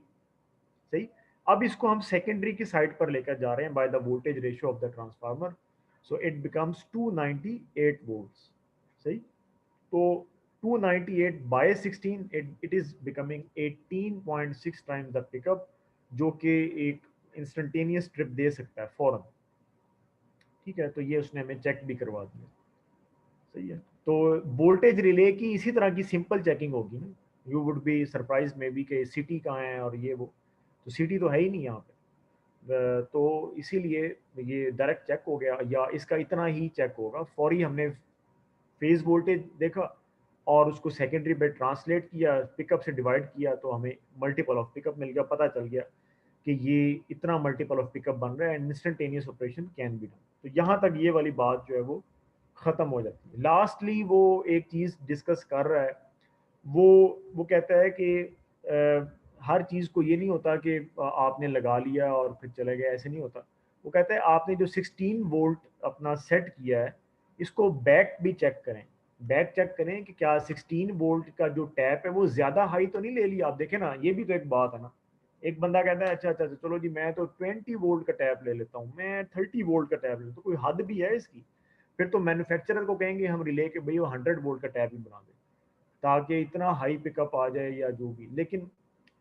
सही। अब इसको हम सेकेंडरी की साइड पर लेकर जा रहे हैं by the voltage ratio of the transformer, so it becomes 298 volts, सही। तो 298 by 16 it is becoming 18.6 times the pickup, जो कि एक इंस्टेंटेनियस ट्रिप दे सकता है फौरन। ठीक है, तो ये उसने हमें चेक भी करवा दिया, सही है। तो वोल्टेज रिले की इसी तरह की सिंपल चेकिंग होगी ना। You would be surprise may be कि सिटी कहाँ है और ये वो, तो सिटी तो है ही नहीं यहाँ पे। तो इसीलिए ये डायरेक्ट चेक हो गया, या इसका इतना ही चेक होगा फौरी। हमने फेज वोल्टेज देखा और उसको सेकेंडरी पे ट्रांसलेट किया, पिकअप से डिवाइड किया, तो हमें मल्टीपल ऑफ पिकअप मिल गया, पता चल गया कि ये इतना मल्टीपल ऑफ पिकअप बन रहा है and instantaneous operation can be done. तो यहाँ तक ये वाली बात जो है वो ख़त्म हो जाती है। लास्टली वो एक चीज़ डिस्कस कर रहा है, वो कहता है कि हर चीज़ को ये नहीं होता कि आपने लगा लिया और फिर चले गए, ऐसे नहीं होता। वो कहता है आपने जो 16 वोल्ट अपना सेट किया है, इसको बैक भी चेक करें। बैक चेक करें कि क्या 16 वोल्ट का जो टैप है वो ज़्यादा हाई तो नहीं ले लिया। आप देखें ना, ये भी तो एक बात है ना। एक बंदा कहता है अच्छा अच्छा अच्छा, चलो जी मैं तो 20 वोल्ट का टैप ले लेता हूँ, मैं 30 वोल्ट का टैप ले लेता हूँ, तो कोई हद भी है इसकी। फिर तो मैन्युफैक्चरर को कहेंगे हम रिले के भाई वो 100 वोल्ट का टैप ही बना दे ताकि इतना हाई पिकअप आ जाए या जो भी। लेकिन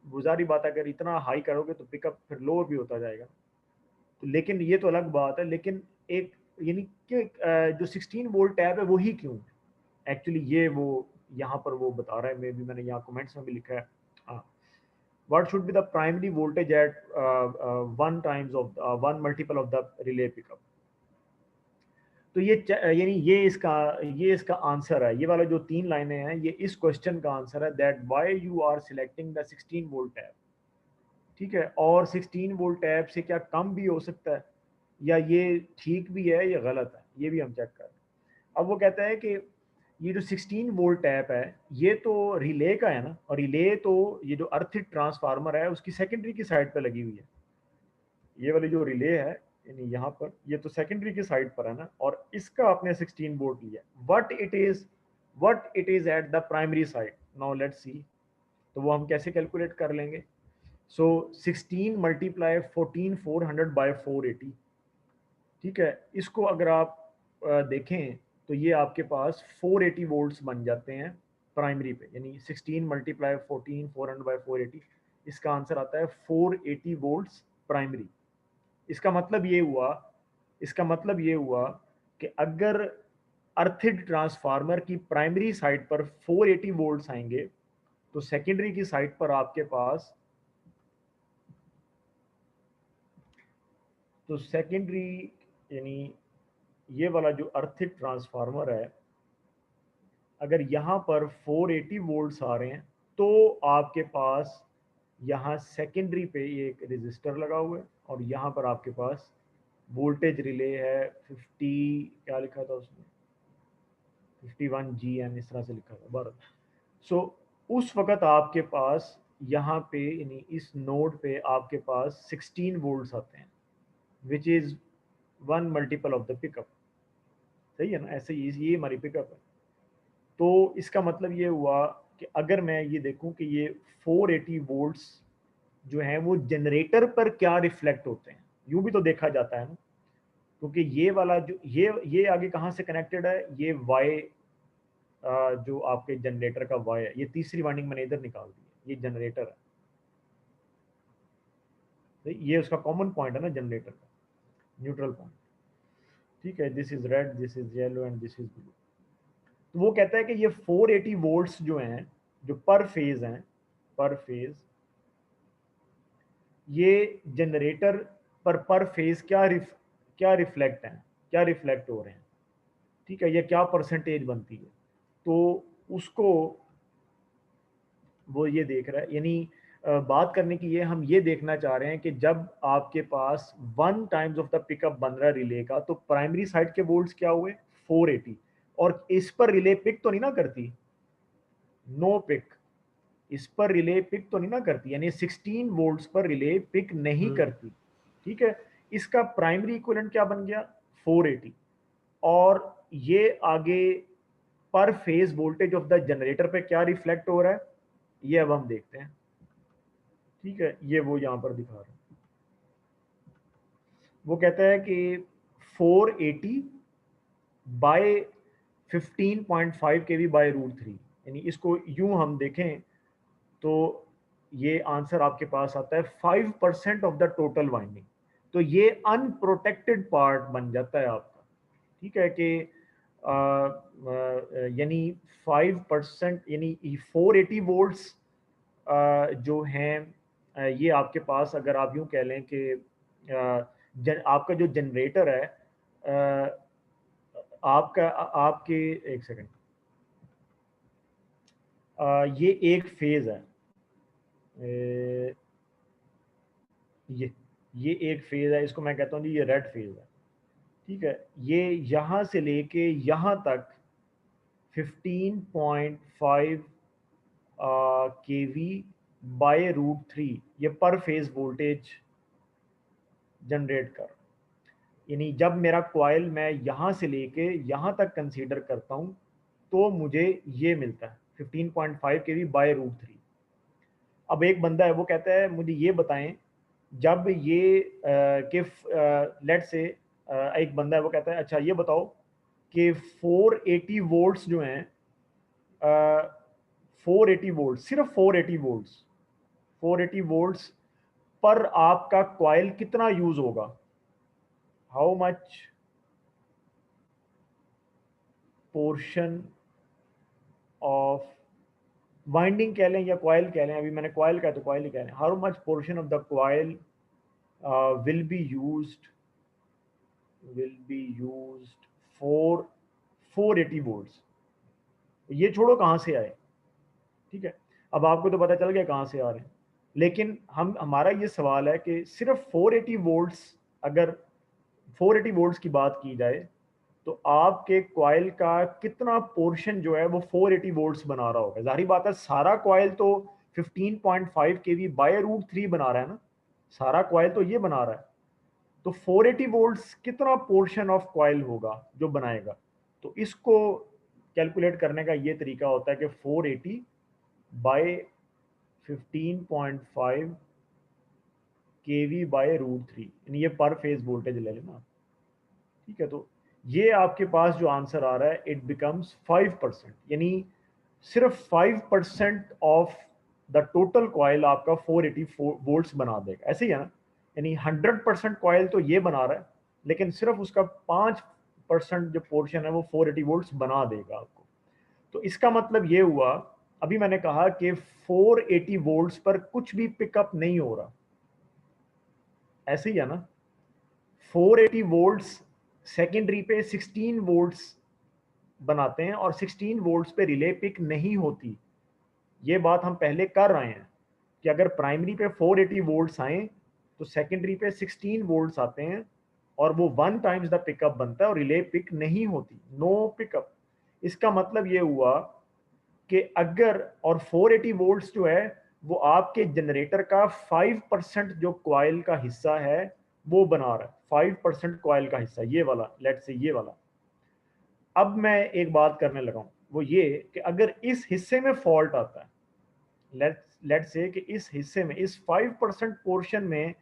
गुजारी बात है, अगर इतना हाई करोगे तो पिकअप फिर लोअर भी होता जाएगा। तो लेकिन ये तो अलग बात है। लेकिन एक यानी कि जो 16 वोल्ट टैप है वही क्यों, एक्चुअली ये वो यहाँ पर वो बता रहा है। मे भी मैंने यहाँ कमेंट्स में भी लिखा है, हाँ। what should be the primary voltage at one times of one multiple of the relay pickup। तो यानी ये इसका आंसर है। ये वाला जो तीन लाइनें हैं ये इस क्वेश्चन का आंसर है, that why you are selecting the 16 volt tap. ठीक है, और 16 वोल्ट टैप से क्या कम भी हो सकता है, या ये ठीक भी है या गलत है, ये भी हम चेक कर रहे हैं। अब वो कहता है कि ये जो 16 वोल्ट टैप है ये तो रिले का है ना, और रिले तो ये जो अर्थित ट्रांसफार्मर है उसकी सेकेंडरी की साइड पे लगी हुई है। ये वाली जो रिले है यानी यहाँ पर, ये तो सेकेंडरी की साइड पर है ना, और इसका आपने 16 वोल्ट लिया। What it is at the primary side. Now let's see, तो वो हम कैसे कैलकुलेट कर लेंगे। सो 16 मल्टीप्लाई 14400 बाय 480। ठीक है, इसको अगर आप देखें तो ये आपके पास 480 वोल्ट्स बन जाते हैं प्राइमरी पे, यानी 16 मल्टीप्लाई 14400 बाय 480, इसका आंसर आता है 480 वोल्ट्स प्राइमरी। इसका मतलब ये हुआ इसका मतलब ये हुआ कि अगर अर्थिड ट्रांसफार्मर की प्राइमरी साइड पर 480 वोल्ट्स आएंगे तो सेकेंडरी की साइड पर आपके पास, तो सेकेंडरी यानी ये वाला जो अर्थिड ट्रांसफार्मर है, अगर यहाँ पर 480 वोल्ट्स आ रहे हैं तो आपके पास यहाँ सेकेंडरी पे एक रेजिस्टर लगा हुआ है और यहाँ पर आपके पास वोल्टेज रिले है 50, क्या लिखा था उसमें 51 GN, इस तरह से लिखा था बराबर। सो उस वक़्त आपके पास यहाँ पे यानी इस नोड पे आपके पास 16 वोल्ट्स आते हैं, which is one multiple of the pickup. सही है ना, ऐसे ये हमारी पिकअप है। तो इसका मतलब ये हुआ कि अगर मैं ये देखूं कि ये 480 वोल्ट्स जो हैं वो जनरेटर पर क्या रिफ्लेक्ट होते हैं, यूं भी तो देखा जाता है ना। क्योंकि ये वाला जो ये आगे कहाँ से कनेक्टेड है, ये वाई जो आपके जनरेटर का वाई है, ये तीसरी वाइंडिंग मैंने इधर निकाल दी, ये जनरेटर है, तो ये उसका कॉमन पॉइंट है ना जनरेटर का, न्यूट्रल पॉइंट। ठीक है, this is red, this is yellow and this is blue. तो वो कहता है कि ये 480 वोल्ट्स जो हैं, जो पर फेज हैं, पर फेज, ये जनरेटर पर फेज क्या रिफ्लेक्ट हैं, क्या रिफ्लेक्ट हो रहे हैं। ठीक है, ये क्या परसेंटेज बनती है, तो उसको वो ये देख रहा है। यानी बात करने की ये, हम ये देखना चाह रहे हैं कि जब आपके पास 1 टाइम्स ऑफ द पिकअप बन रहा है रिले का, तो प्राइमरी साइड के वोल्ट्स क्या हुए 480, और इस पर रिले पिक तो नहीं ना करती, नो पिक, इस पर रिले पिक तो नहीं ना करती, यानी 16 वोल्ट्स पर रिले पिक नहीं करती। ठीक है, इसका प्राइमरी इक्विवेलेंट क्या बन गया 480, और ये आगे पर phase voltage of the generator पे क्या रिफ्लेक्ट हो रहा है, ये अब हम देखते हैं। ठीक है, ये वो यहां पर दिखा रहा है, वो कहता है कि 480 बाय 15.5 केवी बाय √3, यानी इसको यूं हम देखें तो ये आंसर आपके पास आता है 5% ऑफ द टोटल वाइंडिंग। तो ये अनप्रोटेक्टेड पार्ट बन जाता है आपका। ठीक है कि यानी 5%, यानी 480 वोल्ट्स जो हैं, ये आपके पास, अगर आप यूं कह लें कि आपका जो जनरेटर है, आपका आपके एक सेकंड, ये एक फेज है, ये एक फेज है, इसको मैं कहता हूँ जी ये रेड फेज है। ठीक है, ये यहाँ से लेके यहाँ तक 15.5 केवी बाय √3 ये पर फेज वोल्टेज जनरेट कर, यानी जब मेरा कॉइल मैं यहाँ से लेके यहाँ तक कंसीडर करता हूँ तो मुझे ये मिलता है 15.5 केवी बाय √3। अब एक बंदा है वो कहता है मुझे ये बताएं, जब ये कि लेट से एक बंदा है वो कहता है अच्छा ये बताओ कि 480 वोल्ट्स जो हैं, 480 वोल्ट, सिर्फ 480 वोल्ट्स, 480 वोल्ट्स पर आपका कॉइल कितना यूज होगा, how much portion of winding कह लें या कॉइल कह लें, अभी मैंने कॉइल कहा तो कॉइल ही कह लें, how much portion of the coil will be used for 480 volts. ये छोड़ो कहाँ से आए, ठीक है, अब आपको तो पता चल गया कहाँ से आ रहे हैं, लेकिन हमारा ये सवाल है कि सिर्फ 480 वोल्ट्स, अगर 480 वोल्ट्स की बात की जाए तो आपके कॉइल का कितना पोर्शन जो है वो 480 वोल्ट्स बना रहा होगा। जाहिर बात है सारा कॉइल तो 15.5 केवी बाय √3 बना रहा है ना, सारा कॉइल तो ये बना रहा है, तो 480 वोल्ट्स कितना पोर्शन ऑफ कॉइल होगा जो बनाएगा। तो इसको कैलकुलेट करने का ये तरीका होता है कि 480 बाय 15.5 केवी बाय √3, यानी ये पर फेज वोल्टेज ले लेना। ठीक है, तो ये आपके पास जो आंसर आ रहा है इट बिकम्स 5%, यानी सिर्फ 5% ऑफ द टोटल कॉइल आपका 480 वोल्ट्स बना देगा, ऐसे ही है ना, यानी 100% कॉइल तो ये बना रहा है, लेकिन सिर्फ उसका 5% जो पोर्शन है वो 480 वोल्ट्स बना देगा आपको। तो इसका मतलब ये हुआ, अभी मैंने कहा कि 480 वोल्ट्स पर कुछ भी पिकअप नहीं हो रहा, ऐसे ही है ना, 480 वोल्ट्स सेकेंडरी पे 16 वोल्ट्स बनाते हैं और 16 वोल्ट्स पे रिले पिक नहीं होती। ये बात हम पहले कर रहे हैं कि अगर प्राइमरी पे 480 वोल्ट्स आए तो सेकेंडरी पे 16 वोल्ट्स आते हैं और वो 1 टाइम्स द पिकअप बनता है और रिले पिक नहीं होती, नो पिकअप। इसका मतलब ये हुआ कि अगर, और 480 वोल्ट्स जो है वो आपके जनरेटर का 5% जो कॉइल का हिस्सा है वो बना रहा है, 5% कॉइल का हिस्सा, ये वाला, लेट से ये वाला। अब मैं एक बात करने लगा हूं, वो ये कि अगर इस हिस्से में फॉल्ट आता है, लेट से कि इस हिस्से में, इस 5% पोर्शन में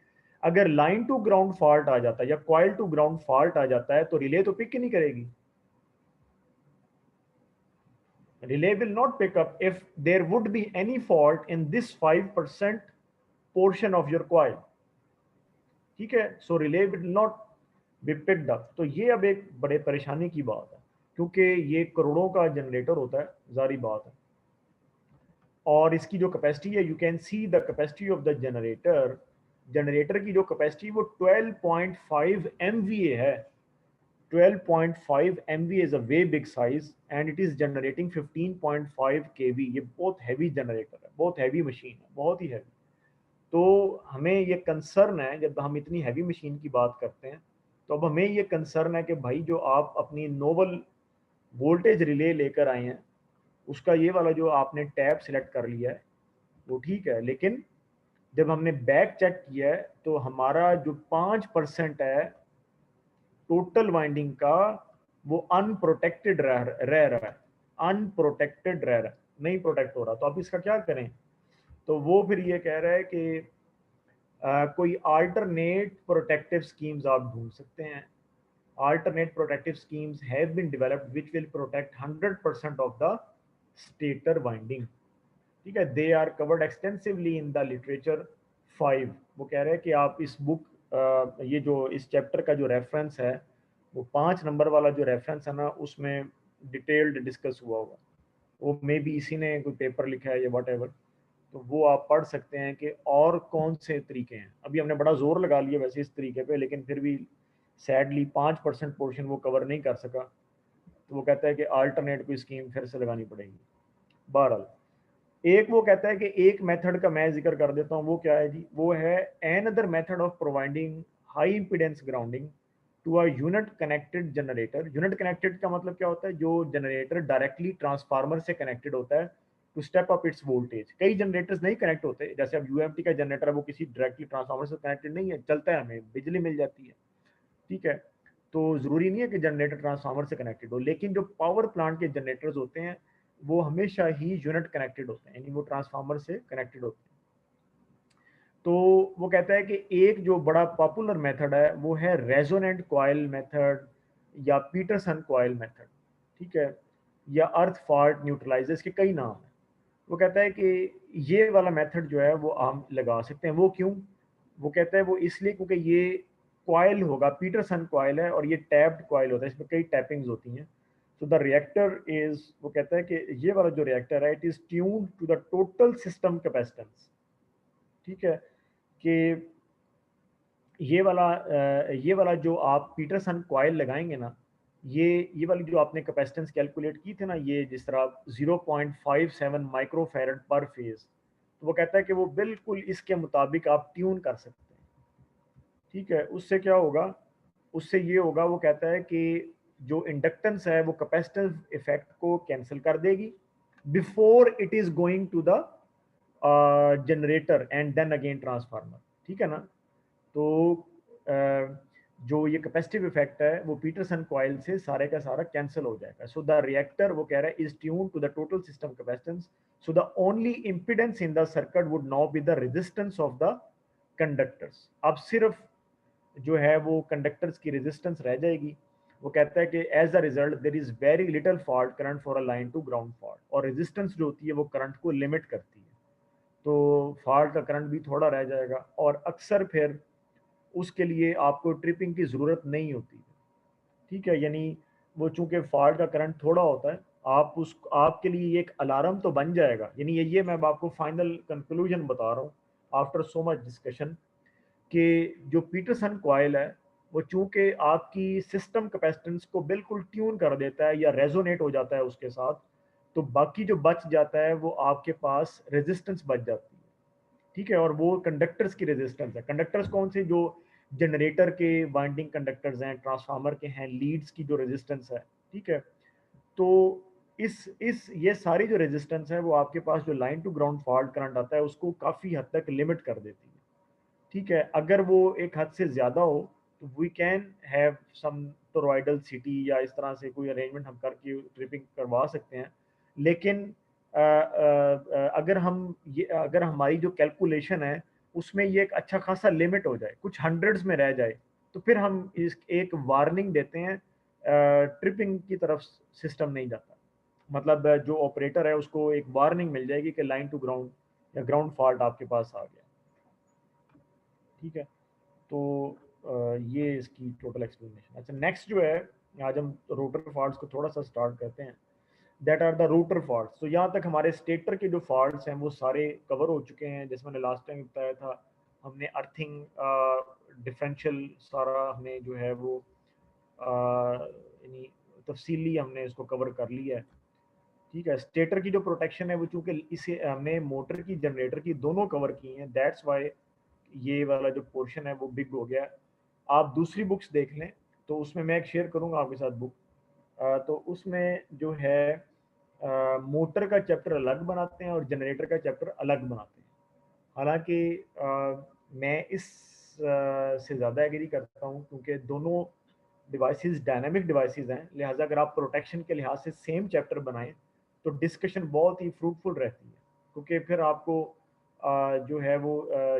अगर लाइन टू ग्राउंड फॉल्ट आ जाता है या कॉइल टू ग्राउंड फॉल्ट आ जाता है तो रिले तो पिक ही नहीं करेगी। Relay will not pick up if there would be any fault in this 5% portion of your coil. ठीक है, so relay will not be picked up. तो ये अब एक बड़े परेशानी की बात है, क्योंकि ये करोड़ों का जनरेटर होता है, जारी बात है। और इसकी जो कैपेसिटी है, you can see the capacity of the generator. Generator की जो कैपेसिटी वो 12.5 MVA है। 12.5 MVA is a way big size and it is generating 15.5 kV। ये बहुत हैवी जनरेटर है, बहुत हैवी मशीन है, बहुत ही हैवी। तो हमें ये कंसर्न है, जब हम इतनी हैवी मशीन की बात करते हैं तो अब हमें ये कंसर्न है कि भाई जो आप अपनी नोबल वोल्टेज रिले लेकर आए हैं, उसका ये वाला जो आपने टैब सिलेक्ट कर लिया है वो ठीक है, लेकिन जब हमने बैक चेक किया है तो हमारा जो 5% है टोटल वाइंडिंग का, वो अनप्रोटेक्टेड रह रहा है, अनप्रोटेक्टेड रह रहा है, नहीं प्रोटेक्ट हो रहा। तो आप इसका क्या करें? तो वो फिर ये कह रहा है कि कोई अल्टरनेट प्रोटेक्टिव स्कीम्स आप ढूंढ सकते हैं। alternate protective schemes have been developed which will protect 100% of the stator winding। ठीक है, they are covered extensively in the literature 5। वो कह रहे हैं कि आप इस बुक ये जो इस चैप्टर का जो रेफरेंस है, वो 5 नंबर वाला जो रेफरेंस है ना, उसमें डिटेल्ड डिस्कस हुआ होगा। वो मे बी इसी ने कोई पेपर लिखा है या वट एवर, तो वो आप पढ़ सकते हैं कि और कौन से तरीके हैं। अभी हमने बड़ा जोर लगा लिया वैसे इस तरीके पे, लेकिन फिर भी सैडली 5% पोर्शन वो कवर नहीं कर सका। तो वो कहता है कि अल्टरनेट कोई स्कीम फिर से लगानी पड़ेगी। बहरहाल, एक वो कहता है कि एक मेथड का मैं जिक्र कर देता हूँ। वो क्या है जी? वो है another method of providing high impedance grounding to a unit connected generator. Unit connected का मतलब क्या होता है? जो जनरेटर डायरेक्टली ट्रांसफार्मर से कनेक्टेड होता है to step up its voltage. कई जनरेटर्स नहीं कनेक्ट होते, जैसे अब यूएमटी का जनरेटर है, वो किसी डायरेक्टली ट्रांसफार्मर से कनेक्टेड नहीं है, चलता है, हमें बिजली मिल जाती है। ठीक है, तो ज़रूरी नहीं है कि जनरेटर ट्रांसफार्मर से कनेक्टेड हो, लेकिन जो पावर प्लांट के जनरेटर्स होते हैं वो हमेशा ही यूनिट कनेक्टेड होते हैं, यानी वो ट्रांसफार्मर से कनेक्टेड होते हैं। तो वो कहता है कि एक जो बड़ा पॉपुलर मेथड है वो है रेजोनेंट कॉइल मेथड या पीटरसन कॉइल मेथड। ठीक है, या अर्थ फॉल्ट न्यूट्रलाइजर्स के कई नाम हैं। वो कहता है कि ये वाला मेथड जो है वो हम लगा सकते हैं। वो क्यों? वो कहता है वो इसलिए क्योंकि ये कॉइल होगा, पीटरसन कॉइल है और ये टैप्ड कॉइल होता है, इसमें कई टैपिंग्स होती हैं। तो द रिएक्टर इज, वो कहता है कि ये वाला जो रिएक्टर है, it is tuned to the total system capacitance. ठीक है, कि ये वाला जो आप पीटरसन कॉइल लगाएंगे ना, ये वाली जो आपने कैपेसिटेंस कैलकुलेट की थी ना, ये जिस तरह 0.57 माइक्रोफैरड पर फेज, तो वो कहता है कि वो बिल्कुल इसके मुताबिक आप ट्यून कर सकते हैं। ठीक है, उससे क्या होगा? उससे ये होगा, वो कहता है कि जो इंडक्टेंस है वो कैपेसिटेंस इफेक्ट को कैंसिल कर देगी before it is going to the generator and then again transformer. ठीक है ना? तो जो ये कैपेसिटिव इफेक्ट है वो पीटरसन कॉइल से सारे का सारा कैंसिल हो जाएगा। सो द रिएक्टर, वो कह रहा है, is tune to the total system capacitance. So the only impedance in the circuit would now be the resistance of the conductors. अब सिर्फ जो है वो कंडक्टर्स की रेजिस्टेंस रह जाएगी। वो कहता है कि as a result there is very little fault current for a line to ground fault. और रेजिस्टेंस जो होती है वो करंट को लिमिट करती है, तो फॉल्ट का करंट भी थोड़ा रह जाएगा और अक्सर फिर उसके लिए आपको ट्रिपिंग की ज़रूरत नहीं होती है। ठीक है, यानी वो चूंकि फॉल्ट का करंट थोड़ा होता है, आप उस आपके लिए एक अलार्म तो बन जाएगा। यानी ये मैं आपको फाइनल कंक्लूजन बता रहा हूँ आफ्टर सो मच डिस्कशन, कि जो पीटरसन कॉइल है वो चूंकि आपकी सिस्टम कैपेसिटेंस को बिल्कुल ट्यून कर देता है या रेजोनेट हो जाता है उसके साथ, तो बाकी जो बच जाता है वो आपके पास रेजिस्टेंस बच जाती है। ठीक है, और वो कंडक्टर्स की रेजिस्टेंस है। कंडक्टर्स कौन से? जो जनरेटर के वाइंडिंग कंडक्टर्स हैं, ट्रांसफार्मर के हैं, लीड्स की जो रेजिस्टेंस है। ठीक है, तो इस ये सारी जो रेजिस्टेंस है वो आपके पास जो line to ground fault current आता है उसको काफ़ी हद तक लिमिट कर देती है। ठीक है, अगर वो एक हद से ज़्यादा हो तो we can have some toroidal CT या इस तरह से कोई अरेंजमेंट हम करके ट्रिपिंग करवा सकते हैं। लेकिन अगर हमारी जो कैलकुलेशन है उसमें ये एक अच्छा खासा लिमिट हो जाए, कुछ हंड्रेड्स में रह जाए, तो फिर हम इस एक वार्निंग देते हैं, ट्रिपिंग की तरफ सिस्टम नहीं जाता। मतलब जो ऑपरेटर है उसको एक वार्निंग मिल जाएगी कि लाइन टू ग्राउंड या ग्राउंड फॉल्ट आपके पास आ गया। ठीक है, तो ये इसकी टोटल एक्सप्लेनेशन। अच्छा, नेक्स्ट जो है, आज हम रोटर फॉल्ट्स को थोड़ा सा स्टार्ट करते हैं। That are the rotor faults. तो यहाँ तक हमारे स्टेटर के जो फॉल्ट्स हैं वो सारे कवर हो चुके हैं। जैसे मैंने लास्ट टाइम बताया था, हमने अर्थिंग डिफरेंशियल सारा हमने जो है वो यानी तफसीली हमने इसको कवर कर लिया है। ठीक है, स्टेटर की जो प्रोटेक्शन है वो चूंकि इसे हमने मोटर की जनरेटर की दोनों कवर की हैं, दैट्स वाई ये वाला जो पोर्शन है वो बिग हो गया। आप दूसरी बुक्स देख लें, तो उसमें मैं एक शेयर करूंगा आपके साथ बुक। तो उसमें जो है मोटर का चैप्टर अलग बनाते हैं और जनरेटर का चैप्टर अलग बनाते हैं। हालांकि मैं इस से ज़्यादा एग्री करता हूँ, क्योंकि दोनों डिवाइसेस डायनामिक डिवाइसेस हैं, लिहाजा अगर आप प्रोटेक्शन के लिहाज से सेम चैप्टर बनाएं तो डिस्कशन बहुत ही फ्रूटफुल रहती है। क्योंकि फिर आपको जो है वो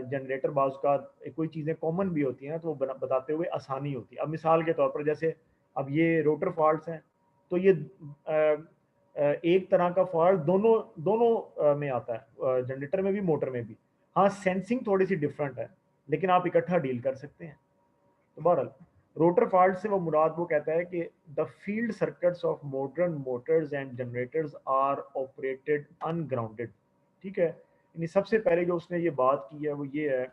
जनरेटर बाज का कोई चीज़ें कॉमन भी होती हैं तो वो बताते हुए आसानी होती है। अब मिसाल के तौर पर जैसे अब ये रोटर फॉल्ट्स हैं, तो ये एक तरह का फॉल्ट दोनों दोनों में आता है, जनरेटर में भी मोटर में भी। हाँ, सेंसिंग थोड़ी सी डिफरेंट है, लेकिन आप इकट्ठा डील कर सकते हैं। तो बहरहाल रोटर फॉल्ट से वो मुराद वो कहता है कि the field circuits of modern motors and generators are operated ungrounded. ठीक है, यानी सबसे पहले जो उसने ये बात की है वो ये है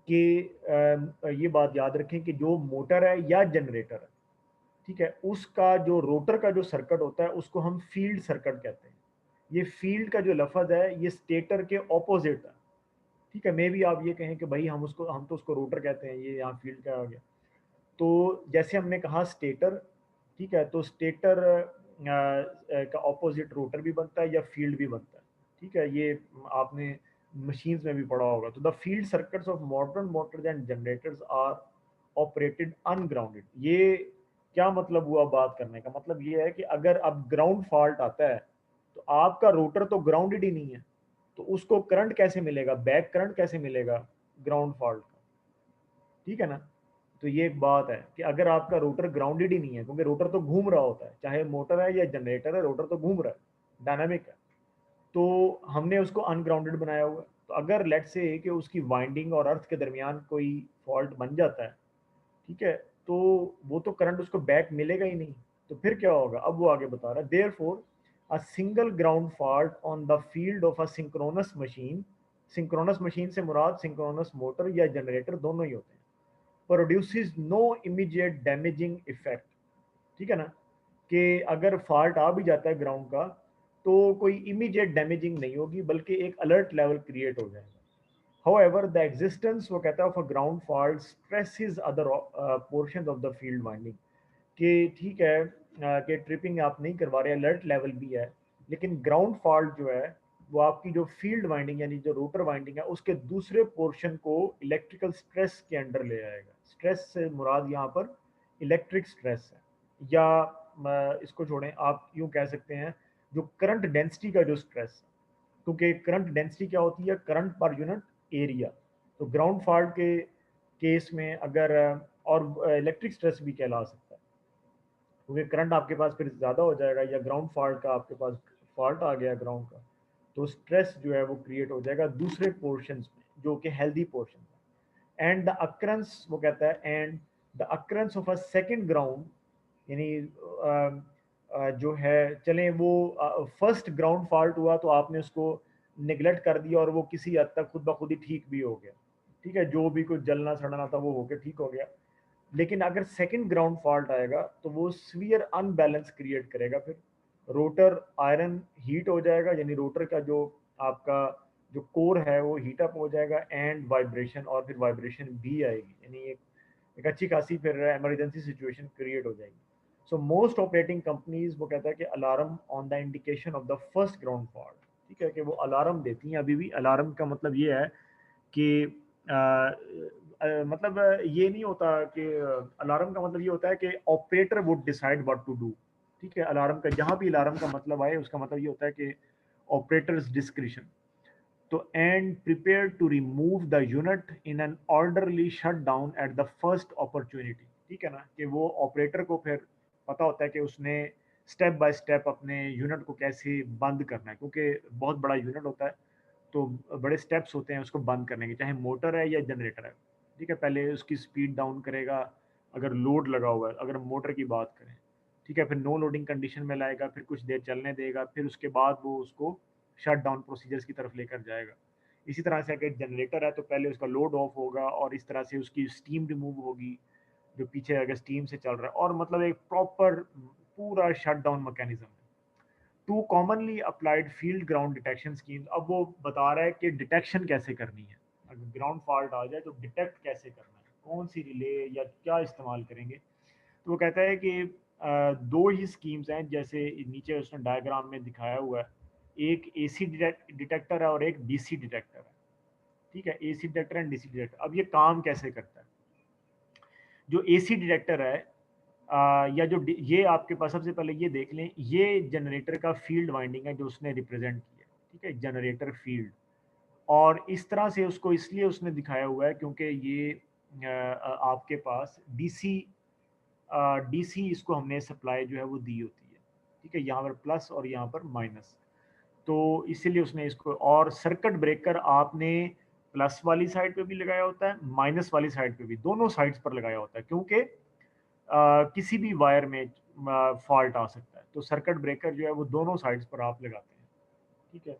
कि ये बात याद रखें कि जो मोटर है या जनरेटर है, ठीक है, उसका जो रोटर का जो सर्किट होता है उसको हम फील्ड सर्किट कहते हैं। ये फील्ड का जो लफ्ज है ये स्टेटर के ऑपोजिट है। ठीक है, मे भी आप ये कहें कि भाई हम तो उसको रोटर कहते हैं, ये यहाँ फील्ड का आ गया। तो जैसे हमने कहा स्टेटर, ठीक है, तो स्टेटर का ऑपोजिट रोटर भी बनता है या फील्ड भी बनता है। ठीक है, ये आपने मशीन्स में भी पढ़ा होगा। तो the field circuits of modern motors and generators are operated ungrounded. ये क्या मतलब हुआ बात करने का? मतलब ये है कि अगर अब ग्राउंड फॉल्ट आता है तो आपका रोटर तो ग्राउंडेड ही नहीं है, तो उसको करंट कैसे मिलेगा, बैक करंट कैसे मिलेगा ग्राउंड फॉल्ट का? ठीक है ना? तो ये एक बात है कि अगर आपका रोटर ग्राउंडेड ही नहीं है, क्योंकि रोटर तो घूम रहा होता है, चाहे मोटर है या जनरेटर है, रोटर तो घूम रहा है, डायनामिक है। तो हमने उसको अनग्राउंडेड बनाया हुआ है। तो अगर लेट से कि उसकी वाइंडिंग और अर्थ के दरमियान कोई फॉल्ट बन जाता है, ठीक है, तो वो तो करंट उसको बैक मिलेगा ही नहीं। तो फिर क्या होगा, अब वो आगे बता रहा है, therefore a single ground fault on the field of a synchronous machine, synchronous machine से मुराद सिंक्रोनस मोटर या जनरेटर दोनों ही होते हैं, produces no immediate damaging effect. ठीक है ना, कि अगर फॉल्ट आ भी जाता है ग्राउंड का तो कोई इमीडिएट डैमेजिंग नहीं होगी, बल्कि एक अलर्ट लेवल क्रिएट हो जाएगा। However, the existence वो कहता है of a ground fault stresses other portions of the field winding, कि ठीक है कि ट्रिपिंग आप नहीं करवा रहे, अलर्ट लेवल भी है, लेकिन ग्राउंड फॉल्ट जो है वो आपकी जो फील्ड वाइंडिंग यानी जो रोटर वाइंडिंग है उसके दूसरे पोर्शन को इलेक्ट्रिकल स्ट्रेस के अंडर ले आएगा। स्ट्रेस से मुराद यहाँ पर इलेक्ट्रिक स्ट्रेस है, या इसको छोड़ें, आप यूँ कह सकते हैं जो करंट डेंसिटी का जो स्ट्रेस है। क्योंकि करंट डेंसिटी क्या होती है, करंट पर यूनिट एरिया। तो ग्राउंड फॉल्ट के केस में अगर और इलेक्ट्रिक स्ट्रेस भी कहला सकता है, क्योंकि करंट आपके पास फिर ज़्यादा हो जाएगा, या ग्राउंड फॉल्ट का आपके पास फॉल्ट आ गया ग्राउंड का, तो स्ट्रेस जो है वो क्रिएट हो जाएगा दूसरे पोर्शंस में जो कि हेल्दी पोर्शन है। एंड द अक्रंस वो कहता है, and the अक्रंस of a second ground, यानी जो है, चलें वो फर्स्ट ग्राउंड फॉल्ट हुआ तो आपने उसको निगलेक्ट कर दिया और वो किसी हद तक खुद ब खुद ही ठीक भी हो गया। ठीक है, जो भी कुछ जलना सड़ना था वो होके ठीक हो गया। लेकिन अगर सेकंड ग्राउंड फॉल्ट आएगा तो वो सीवियर अनबैलेंस क्रिएट करेगा। फिर रोटर आयरन हीट हो जाएगा, यानी रोटर का जो आपका जो कोर है वो हीट अप हो जाएगा, एंड वाइब्रेशन, और फिर वाइब्रेशन भी आएगी, यानी एक अच्छी खासी फिर इमरजेंसी सिचुएशन क्रिएट हो जाएगी। सो मोस्ट ऑपरेटिंग कंपनीज वो कहता है कि alarm on the indication of the first ground fault. ठीक है, कि वो अलार्म देती हैं। अभी भी अलार्म का मतलब ये है कि मतलब ये नहीं होता कि अलार्म का मतलब ये होता है कि operator would decide what to do. ठीक है, अलार्म का जहाँ भी अलार्म का मतलब आए उसका मतलब ये होता है कि ऑपरेटर्स डिस्क्रिशन। तो and prepare to remove the unit in an orderly shut down at the first opportunity. ठीक है ना, कि वो ऑपरेटर को फिर पता होता है कि उसने स्टेप बाय स्टेप अपने यूनिट को कैसे बंद करना है, क्योंकि बहुत बड़ा यूनिट होता है तो बड़े स्टेप्स होते हैं उसको बंद करने के, चाहे मोटर है या जनरेटर है। ठीक है, पहले उसकी स्पीड डाउन करेगा अगर लोड लगा हुआ है, अगर मोटर की बात करें। ठीक है, फिर नो लोडिंग कंडीशन में लाएगा, फिर कुछ देर चलने देगा, फिर उसके बाद वो उसको शट डाउन प्रोसीजर्स की तरफ लेकर जाएगा। इसी तरह से अगर जनरेटर है तो पहले उसका लोड ऑफ होगा और इस तरह से उसकी स्टीम रिमूव होगी जो पीछे अगर स्टीम से चल रहा है, और मतलब एक प्रॉपर पूरा शट डाउन मैकेनिज्म है। Two commonly applied field ground detection scheme, अब वो बता रहा है कि डिटेक्शन कैसे करनी है, अगर ग्राउंड फॉल्ट आ जाए तो डिटेक्ट कैसे करना है, कौन सी रिले या क्या इस्तेमाल करेंगे। तो वो कहता है कि दो ही स्कीम्स हैं, जैसे नीचे उसने डायग्राम में दिखाया हुआ है, एक एसी डिटेक्टर है और एक डीसी डिटेक्टर है। ठीक है, AC detector and DC detector. अब ये काम कैसे करता है? जो एसी डिटेक्टर है या जो ये आपके पास, सबसे पहले ये देख लें, ये जनरेटर का फील्ड वाइंडिंग है जो उसने रिप्रेजेंट किया। ठीक है, जनरेटर फील्ड, और इस तरह से उसको इसलिए उसने दिखाया हुआ है क्योंकि ये आपके पास डीसी डीसी इसको हमने सप्लाई जो है वो दी होती है। ठीक है, यहाँ पर प्लस और यहाँ पर माइनस, तो इसीलिए उसने इसको, और सर्किट ब्रेकर आपने प्लस वाली साइड पे भी लगाया होता है, माइनस वाली साइड पे भी, दोनों साइड्स पर लगाया होता है, क्योंकि किसी भी वायर में फॉल्ट आ सकता है, तो सर्किट ब्रेकर जो है वो दोनों साइड्स पर आप लगाते हैं। ठीक है,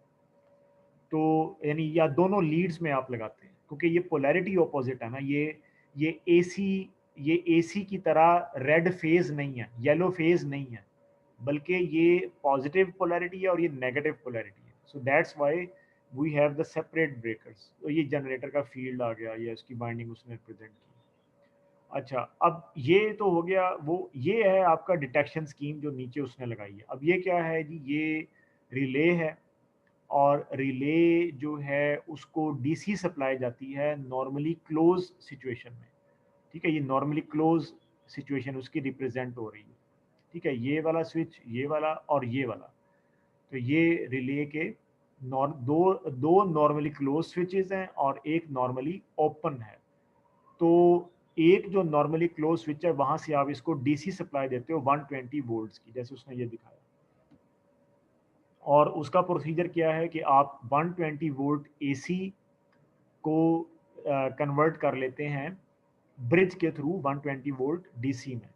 तो यानी या दोनों लीड्स में आप लगाते हैं, क्योंकि ये पोलैरिटी ऑपोजिट है ना, ये एसी, ये एसी की तरह रेड फेज नहीं है, येलो फेज नहीं है, बल्कि ये पॉजिटिव पोलैरिटी है और ये नेगेटिव पोलैरिटी है। So that's why we have the separate breakers. तो ये जनरेटर का फील्ड आ गया, या इसकी बाइंडिंग उसने प्रेजेंट की। अच्छा, अब ये तो हो गया, वो ये है आपका डिटेक्शन स्कीम जो नीचे उसने लगाई है। अब ये क्या है जी, ये रिले है, और रिले जो है उसको डीसी सप्लाई जाती है नॉर्मली क्लोज सिचुएशन में। ठीक है, ये नॉर्मली क्लोज सिचुएशन उसकी रिप्रेजेंट हो रही है। ठीक है, ये वाला स्विच, ये वाला और ये वाला, तो ये रिले के दो दो नॉर्मली क्लोज स्विचेस हैं और एक नॉर्मली ओपन है। तो एक जो नॉर्मली क्लोज स्विच है वहां से आप इसको डीसी सप्लाई देते हो 120 वोल्ट्स की, जैसे उसने ये दिखाया, और उसका प्रोसीजर क्या है कि आप 120 वोल्ट एसी को कन्वर्ट कर लेते हैं ब्रिज के थ्रू 120 वोल्ट डीसी में।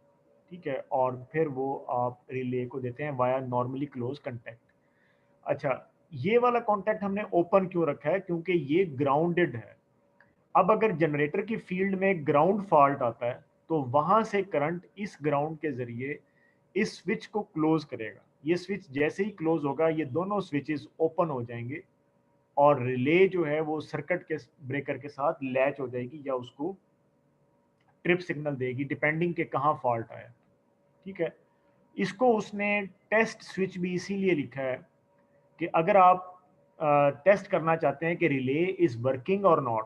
ठीक है, और फिर वो आप रिले को देते हैं वाया नॉर्मली क्लोज कंटेक्ट। अच्छा, ये वाला कॉन्टैक्ट हमने ओपन क्यों रखा है? क्योंकि ये ग्राउंडेड है। अब अगर जनरेटर की फील्ड में ग्राउंड फॉल्ट आता है तो वहां से करंट इस ग्राउंड के जरिए इस स्विच को क्लोज करेगा। ये स्विच जैसे ही क्लोज होगा ये दोनों स्विचेस ओपन हो जाएंगे, और रिले जो है वो सर्किट के ब्रेकर के साथ लैच हो जाएगी या उसको ट्रिप सिग्नल देगी, डिपेंडिंग के कहाँ फॉल्ट आया। ठीक है, इसको उसने टेस्ट स्विच भी इसीलिए लिखा है कि अगर आप टेस्ट करना चाहते हैं कि रिले इज वर्किंग और नॉट,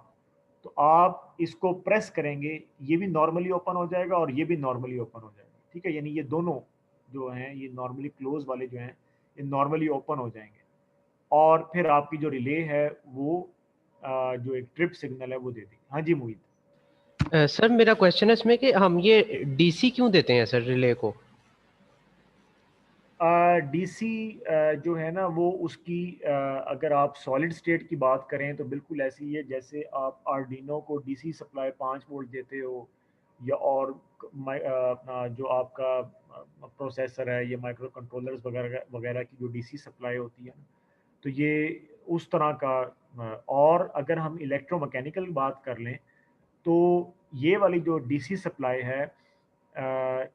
तो आप इसको प्रेस करेंगे, ये भी नॉर्मली ओपन हो जाएगा और ये भी नॉर्मली ओपन हो जाएगा। ठीक है, यानी ये दोनों जो हैं, ये नॉर्मली क्लोज वाले जो हैं, ये नॉर्मली ओपन हो जाएंगे, और फिर आपकी जो रिले है वो जो एक ट्रिप सिग्नल है वो दे देगी। हाँ जी मोहित। सर मेरा क्वेश्चन है इसमें कि हम ये डीसी क्यों देते हैं सर रिले को? डीसी जो है ना वो उसकी अगर आप सॉलिड स्टेट की बात करें तो बिल्कुल ऐसी ही है जैसे आप आर्डिनो को डीसी सप्लाई 5 वोल्ट देते हो, या और अपना जो आपका प्रोसेसर है, ये माइक्रो कंट्रोलर्स वगैरह वगैरह की जो डीसी सप्लाई होती है ना, तो ये उस तरह का। और अगर हम इलेक्ट्रोमैकेनिकल बात कर लें तो ये वाली जो डीसी सप्लाई है,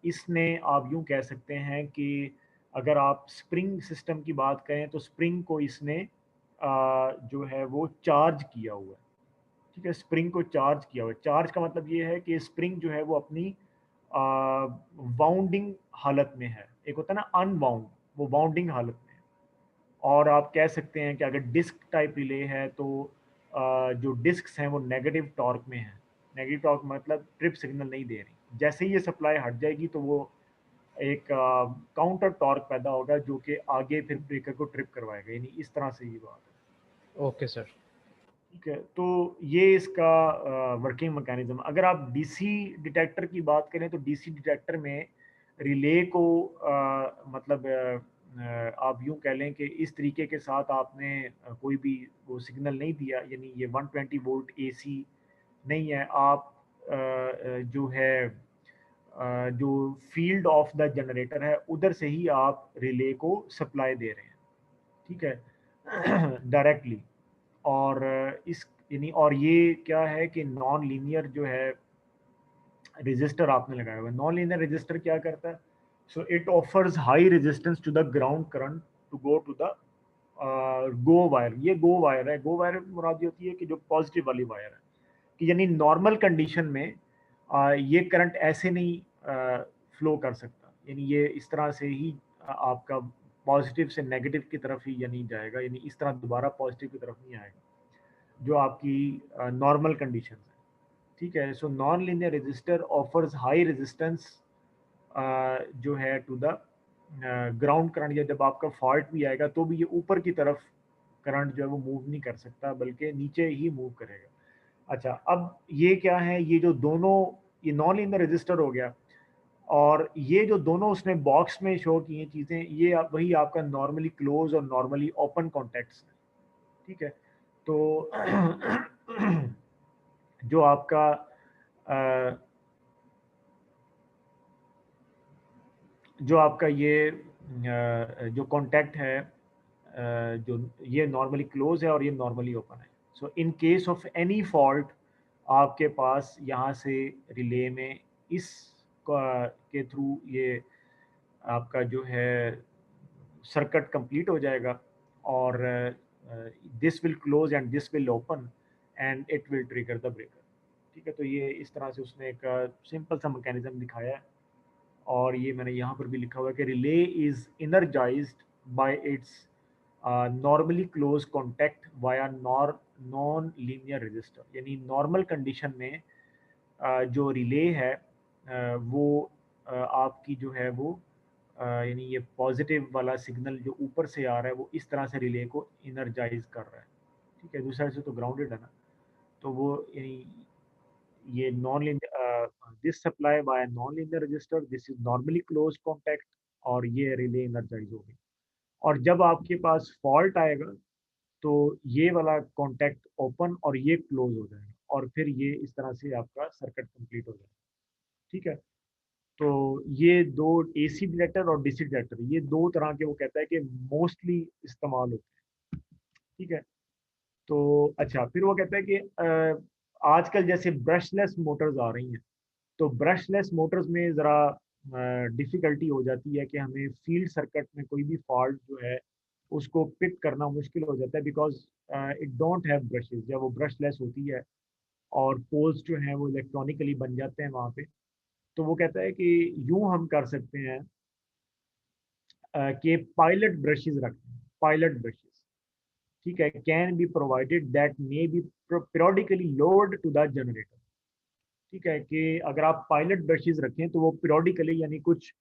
इसने आप यूं कह सकते हैं कि अगर आप स्प्रिंग सिस्टम की बात करें तो स्प्रिंग को इसने जो है वो चार्ज किया हुआ है। ठीक है, स्प्रिंग को चार्ज किया हुआ है। चार्ज का मतलब ये है कि स्प्रिंग जो है वो अपनी वाउंडिंग हालत में है, एक होता है ना अनवाउंड, वो वाउंडिंग हालत में है। और आप कह सकते हैं कि अगर डिस्क टाइप रिले है तो जो डिस्क्स हैं वो नेगेटिव टॉर्क में है। नेगेटिव टॉर्क मतलब ट्रिप सिग्नल नहीं दे रही, जैसे ही ये सप्लाई हट जाएगी तो वो एक काउंटर टॉर्क पैदा होगा जो कि आगे फिर ब्रेकर को ट्रिप करवाएगा, यानी इस तरह से ये बात है। Okay sir. ठीक है, तो ये इसका वर्किंग मैकेनिज्म। अगर आप डीसी डिटेक्टर की बात करें तो डीसी डिटेक्टर में रिले को मतलब आप यूं कह लें कि इस तरीके के साथ आपने कोई भी वो सिग्नल नहीं दिया, यानी ये 120 वोल्ट एसी नहीं है। आप जो है जो फील्ड ऑफ द जनरेटर है उधर से ही आप रिले को सप्लाई दे रहे हैं, ठीक है, डायरेक्टली। और इस यानी और ये क्या है कि नॉन लीनियर जो है रेजिस्टर आपने लगाया हुआ है। नॉन लीनियर रेजिस्टर क्या करता है? So it offers high resistance to the ground current to go to the go wire. ये गो वायर है। गो वायर मुराद ये होती है कि जो पॉजिटिव वाली वायर है, कि यानी नॉर्मल कंडीशन में ये करंट ऐसे नहीं फ्लो कर सकता, यानी ये इस तरह से ही आपका पॉजिटिव से नेगेटिव की तरफ ही यानी जाएगा, यानी इस तरह दोबारा पॉजिटिव की तरफ नहीं आएगा जो आपकी नॉर्मल कंडीशन है, ठीक है। So non linear resistor offers high resistance जो है टू द ग्राउंड करंट, या जब आपका फॉल्ट भी आएगा तो भी ये ऊपर की तरफ करंट जो है वो मूव नहीं कर सकता, बल्कि नीचे ही मूव करेगा। अच्छा, अब ये क्या है? ये जो दोनों, ये नॉन लीनियर रेजिस्टर हो गया, और ये जो दोनों उसने बॉक्स में शो की हैं चीज़ें, ये वही आपका नॉर्मली क्लोज और नॉर्मली ओपन कॉन्टैक्ट्स है, ठीक है। तो जो आपका जो आपका ये जो कॉन्टैक्ट है, जो ये नॉर्मली क्लोज है और ये नॉर्मली ओपन है। So in case of any fault आपके पास यहाँ से रिले में इस के थ्रू ये आपका जो है सर्किट कंप्लीट हो जाएगा, और this will close and this will open and it will trigger the breaker, ठीक है। तो ये इस तरह से उसने एक सिंपल सा मैकेनिज्म दिखाया है, और ये मैंने यहाँ पर भी लिखा हुआ है कि relay is energised by its normally close contact via non linear resistor. यानी नॉर्मल कंडीशन में जो रिले है वो आपकी जो है वो यानी ये पॉजिटिव वाला सिग्नल जो ऊपर से आ रहा है वो इस तरह से रिले को इनर्जाइज कर रहा है, ठीक है। दूसरी साइड से तो ग्राउंडेड है ना, तो वो यानी ये non linear, this supply bye non linear register, this is normally close contact, और ये रिले इनर्जाइज हो गई। और जब आपके पास फॉल्ट आएगा तो ये वाला कॉन्टैक्ट ओपन और ये क्लोज हो जाएगा, और फिर ये इस तरह से आपका सर्किट कंप्लीट हो जाएगा, ठीक है। तो ये दो एसी डिटेक्टर और डीसी डिटेक्टर, ये दो तरह के वो कहता है कि मोस्टली इस्तेमाल होते हैं, ठीक है। तो अच्छा, फिर वो कहता है कि आजकल जैसे ब्रशलेस मोटर्स आ रही हैं, तो ब्रशलेस मोटर्स में ज़रा डिफ़िकल्टी हो जाती है कि हमें फील्ड सर्किट में कोई भी फॉल्ट जो है उसको पिक करना मुश्किल हो जाता है, because it don't have brushes. जब वो ब्रशलेस होती है और पोल्स जो हैं वो इलेक्ट्रॉनिकली बन जाते हैं वहाँ पे, तो वो कहता है कि यूं हम कर सकते हैं कि पायलट ब्रशेस रखते हैं, पायलट ब्रशेस, ठीक है, can be provided that may be periodically load to the generator, ठीक है। कि अगर आप पायलट ब्रशेस रखें तो वो पीरियोडिकली यानी कुछ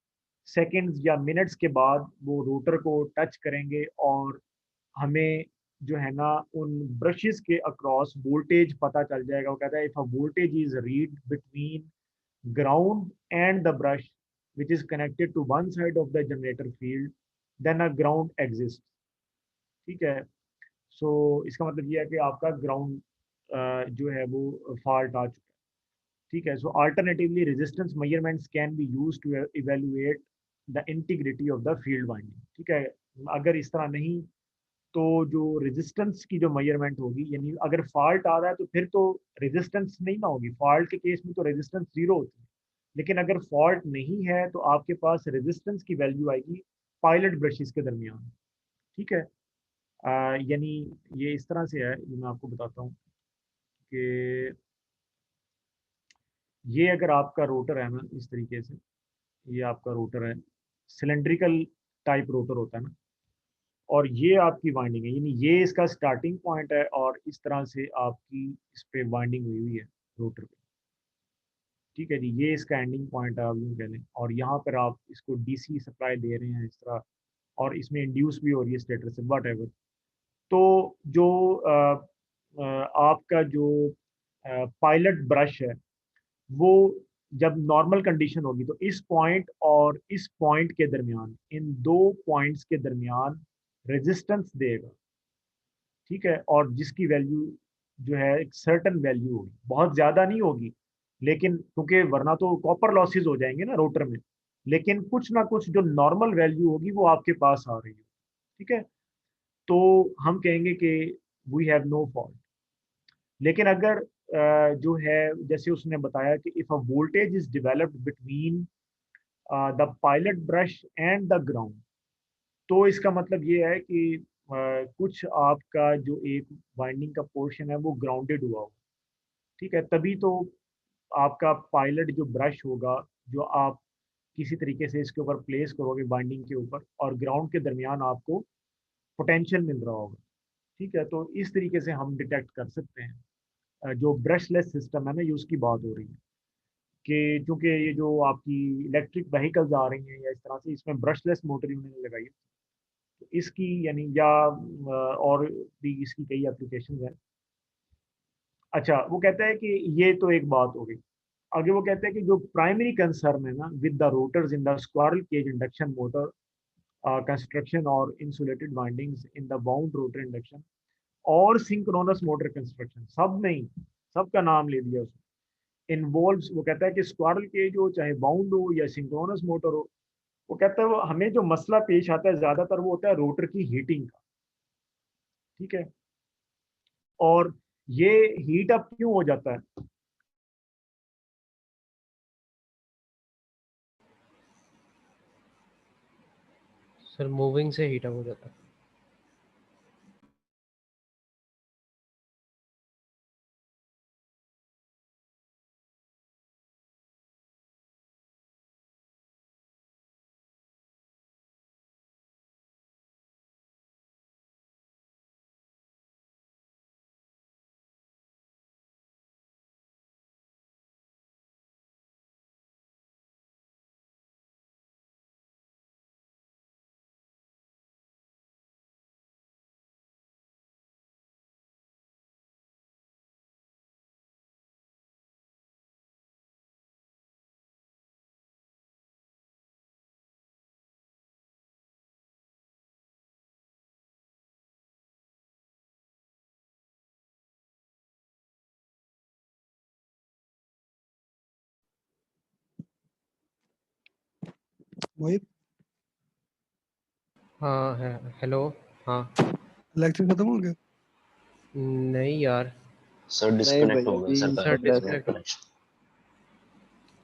सेकंड्स या मिनट्स के बाद वो रोटर को टच करेंगे, और हमें जो है ना उन ब्रशेस के अक्रॉस वोल्टेज पता चल जाएगा। वो कहता है if a voltage is read between ground and the brush which is connected to one side of the generator field, then a ground exist, ठीक है। सो इसका मतलब ये है कि आपका ग्राउंड जो है वो फॉल्ट आ चुका है, ठीक है। So alternatively resistance measurements can be used to evaluate the integrity of the field winding, ठीक है। अगर इस तरह नहीं, तो जो रेजिस्टेंस की जो मेजरमेंट होगी, यानी अगर फॉल्ट आ रहा है तो फिर तो रेजिस्टेंस नहीं ना होगी। फॉल्ट के केस में तो रेजिस्टेंस जीरो होती है, लेकिन अगर फॉल्ट नहीं है तो आपके पास रेजिस्टेंस की वैल्यू आएगी पायलट ब्रशेस के दरमियान, ठीक है। यानी ये इस तरह से है, ये मैं आपको बताता हूँ कि ये अगर आपका रोटर है ना इस तरीके से, ये आपका रोटर है, सिलेंड्रिकल टाइप रोटर होता है ना, और ये आपकी वाइंडिंग है, यानी ये इसका स्टार्टिंग पॉइंट है, और इस तरह से आपकी इस पे वाइंडिंग हुई हुई है रोटर पे, ठीक है जी। ये इसका एंडिंग पॉइंट है, आप यूँ कह लें, और यहाँ पर आप इसको डीसी सप्लाई दे रहे हैं इस तरह, और इसमें इंड्यूस भी हो रही है स्टेटर से, वट एवर। तो जो आपका जो पायलट ब्रश है वो जब नॉर्मल कंडीशन होगी तो इस पॉइंट और इस पॉइंट के दरमियान, इन दो पॉइंट्स के दरमियान रेजिस्टेंस देगा, ठीक है, और जिसकी वैल्यू जो है एक सर्टन वैल्यू होगी, बहुत ज़्यादा नहीं होगी, लेकिन क्योंकि वरना तो कॉपर लॉसेज हो जाएंगे ना रोटर में, लेकिन कुछ ना कुछ जो नॉर्मल वैल्यू होगी वो आपके पास आ रही है, ठीक है, तो हम कहेंगे कि वी हैव नो फॉल्ट। लेकिन अगर जो है जैसे उसने बताया कि if a voltage is developed between the pilot brush and the ground, तो इसका मतलब ये है कि कुछ आपका जो एक वाइंडिंग का पोर्शन है वो ग्राउंडेड हुआ हो, ठीक है, तभी तो आपका पायलट जो ब्रश होगा, जो आप किसी तरीके से इसके ऊपर प्लेस करोगे बाइंडिंग के ऊपर, और ग्राउंड के दरमियान आपको पोटेंशियल मिल रहा होगा, ठीक है, तो इस तरीके से हम डिटेक्ट कर सकते हैं। जो ब्रशलेस सिस्टम है ना, ये उसकी बात हो रही है कि चूंकि ये जो आपकी इलेक्ट्रिक व्हीकल्स आ रही हैं या इस तरह से, इसमें ब्रशलेस मोटर उन्होंने लगाई है, तो इसकी यानी या और भी इसकी कई एप्लीकेशन हैं। अच्छा, वो कहता है कि ये तो एक बात हो गई। आगे वो कहते हैं कि जो प्राइमरी कंसर्न है ना with the rotors in the squirrel cage induction motor construction और insulated windings in the wound rotor induction और सिंक्रोनस मोटर कंस्ट्रक्शन, सब नहीं, सबका नाम ले दिया उसने, इन्वॉल्व्स, वो कहता है कि स्क्वारल केज हो चाहे बाउंड हो या सिंक्रोनस मोटर हो, वो कहता है वो हमें जो मसला पेश आता है ज्यादातर वो होता है रोटर की हीटिंग का, ठीक है, और ये हीट अप क्यों हो जाता है? सर मूविंग से हीट अप हो जाता है। वही हाँ है। हेलो। हाँ। लेक्चर खत्म हो गया? नहीं यार। सर नहीं डिस्कनेक्ट भाई, हो गया अभी sir sir internet disconnect connection.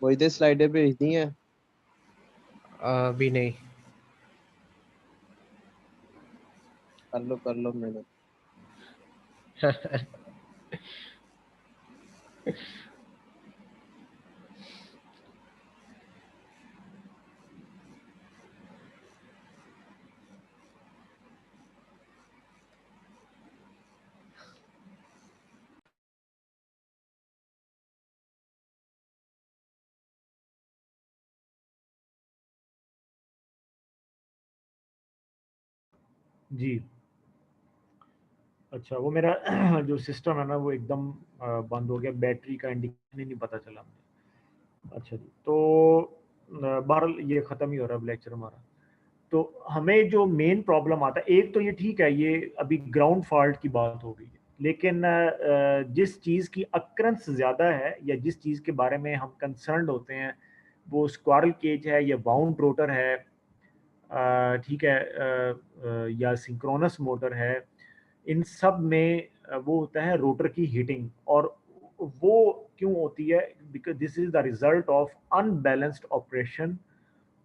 वही तो स्लाइडें भेजनी है। अभी नहीं। कर लो मैंने। जी, अच्छा, वो मेरा जो सिस्टम है ना वो एकदम बंद हो गया, बैटरी का इंडिकेशन ही नहीं पता चला मुझे। अच्छा जी, तो बहरहाल ये ख़त्म ही हो रहा है लेक्चर हमारा। तो हमें जो मेन प्रॉब्लम आता है, एक तो ये ठीक है, ये अभी ग्राउंड फॉल्ट की बात हो गई है, लेकिन जिस चीज़ की अक्रेंस ज़्यादा है या जिस चीज़ के बारे में हम कंसर्न होते हैं, वो स्क्वारल केज है या बाउंड रोटर है, ठीक है, या सिंक्रोनस मोटर है, इन सब में वो होता है रोटर की हीटिंग, और वो क्यों होती है? Because this is the result of unbalanced operation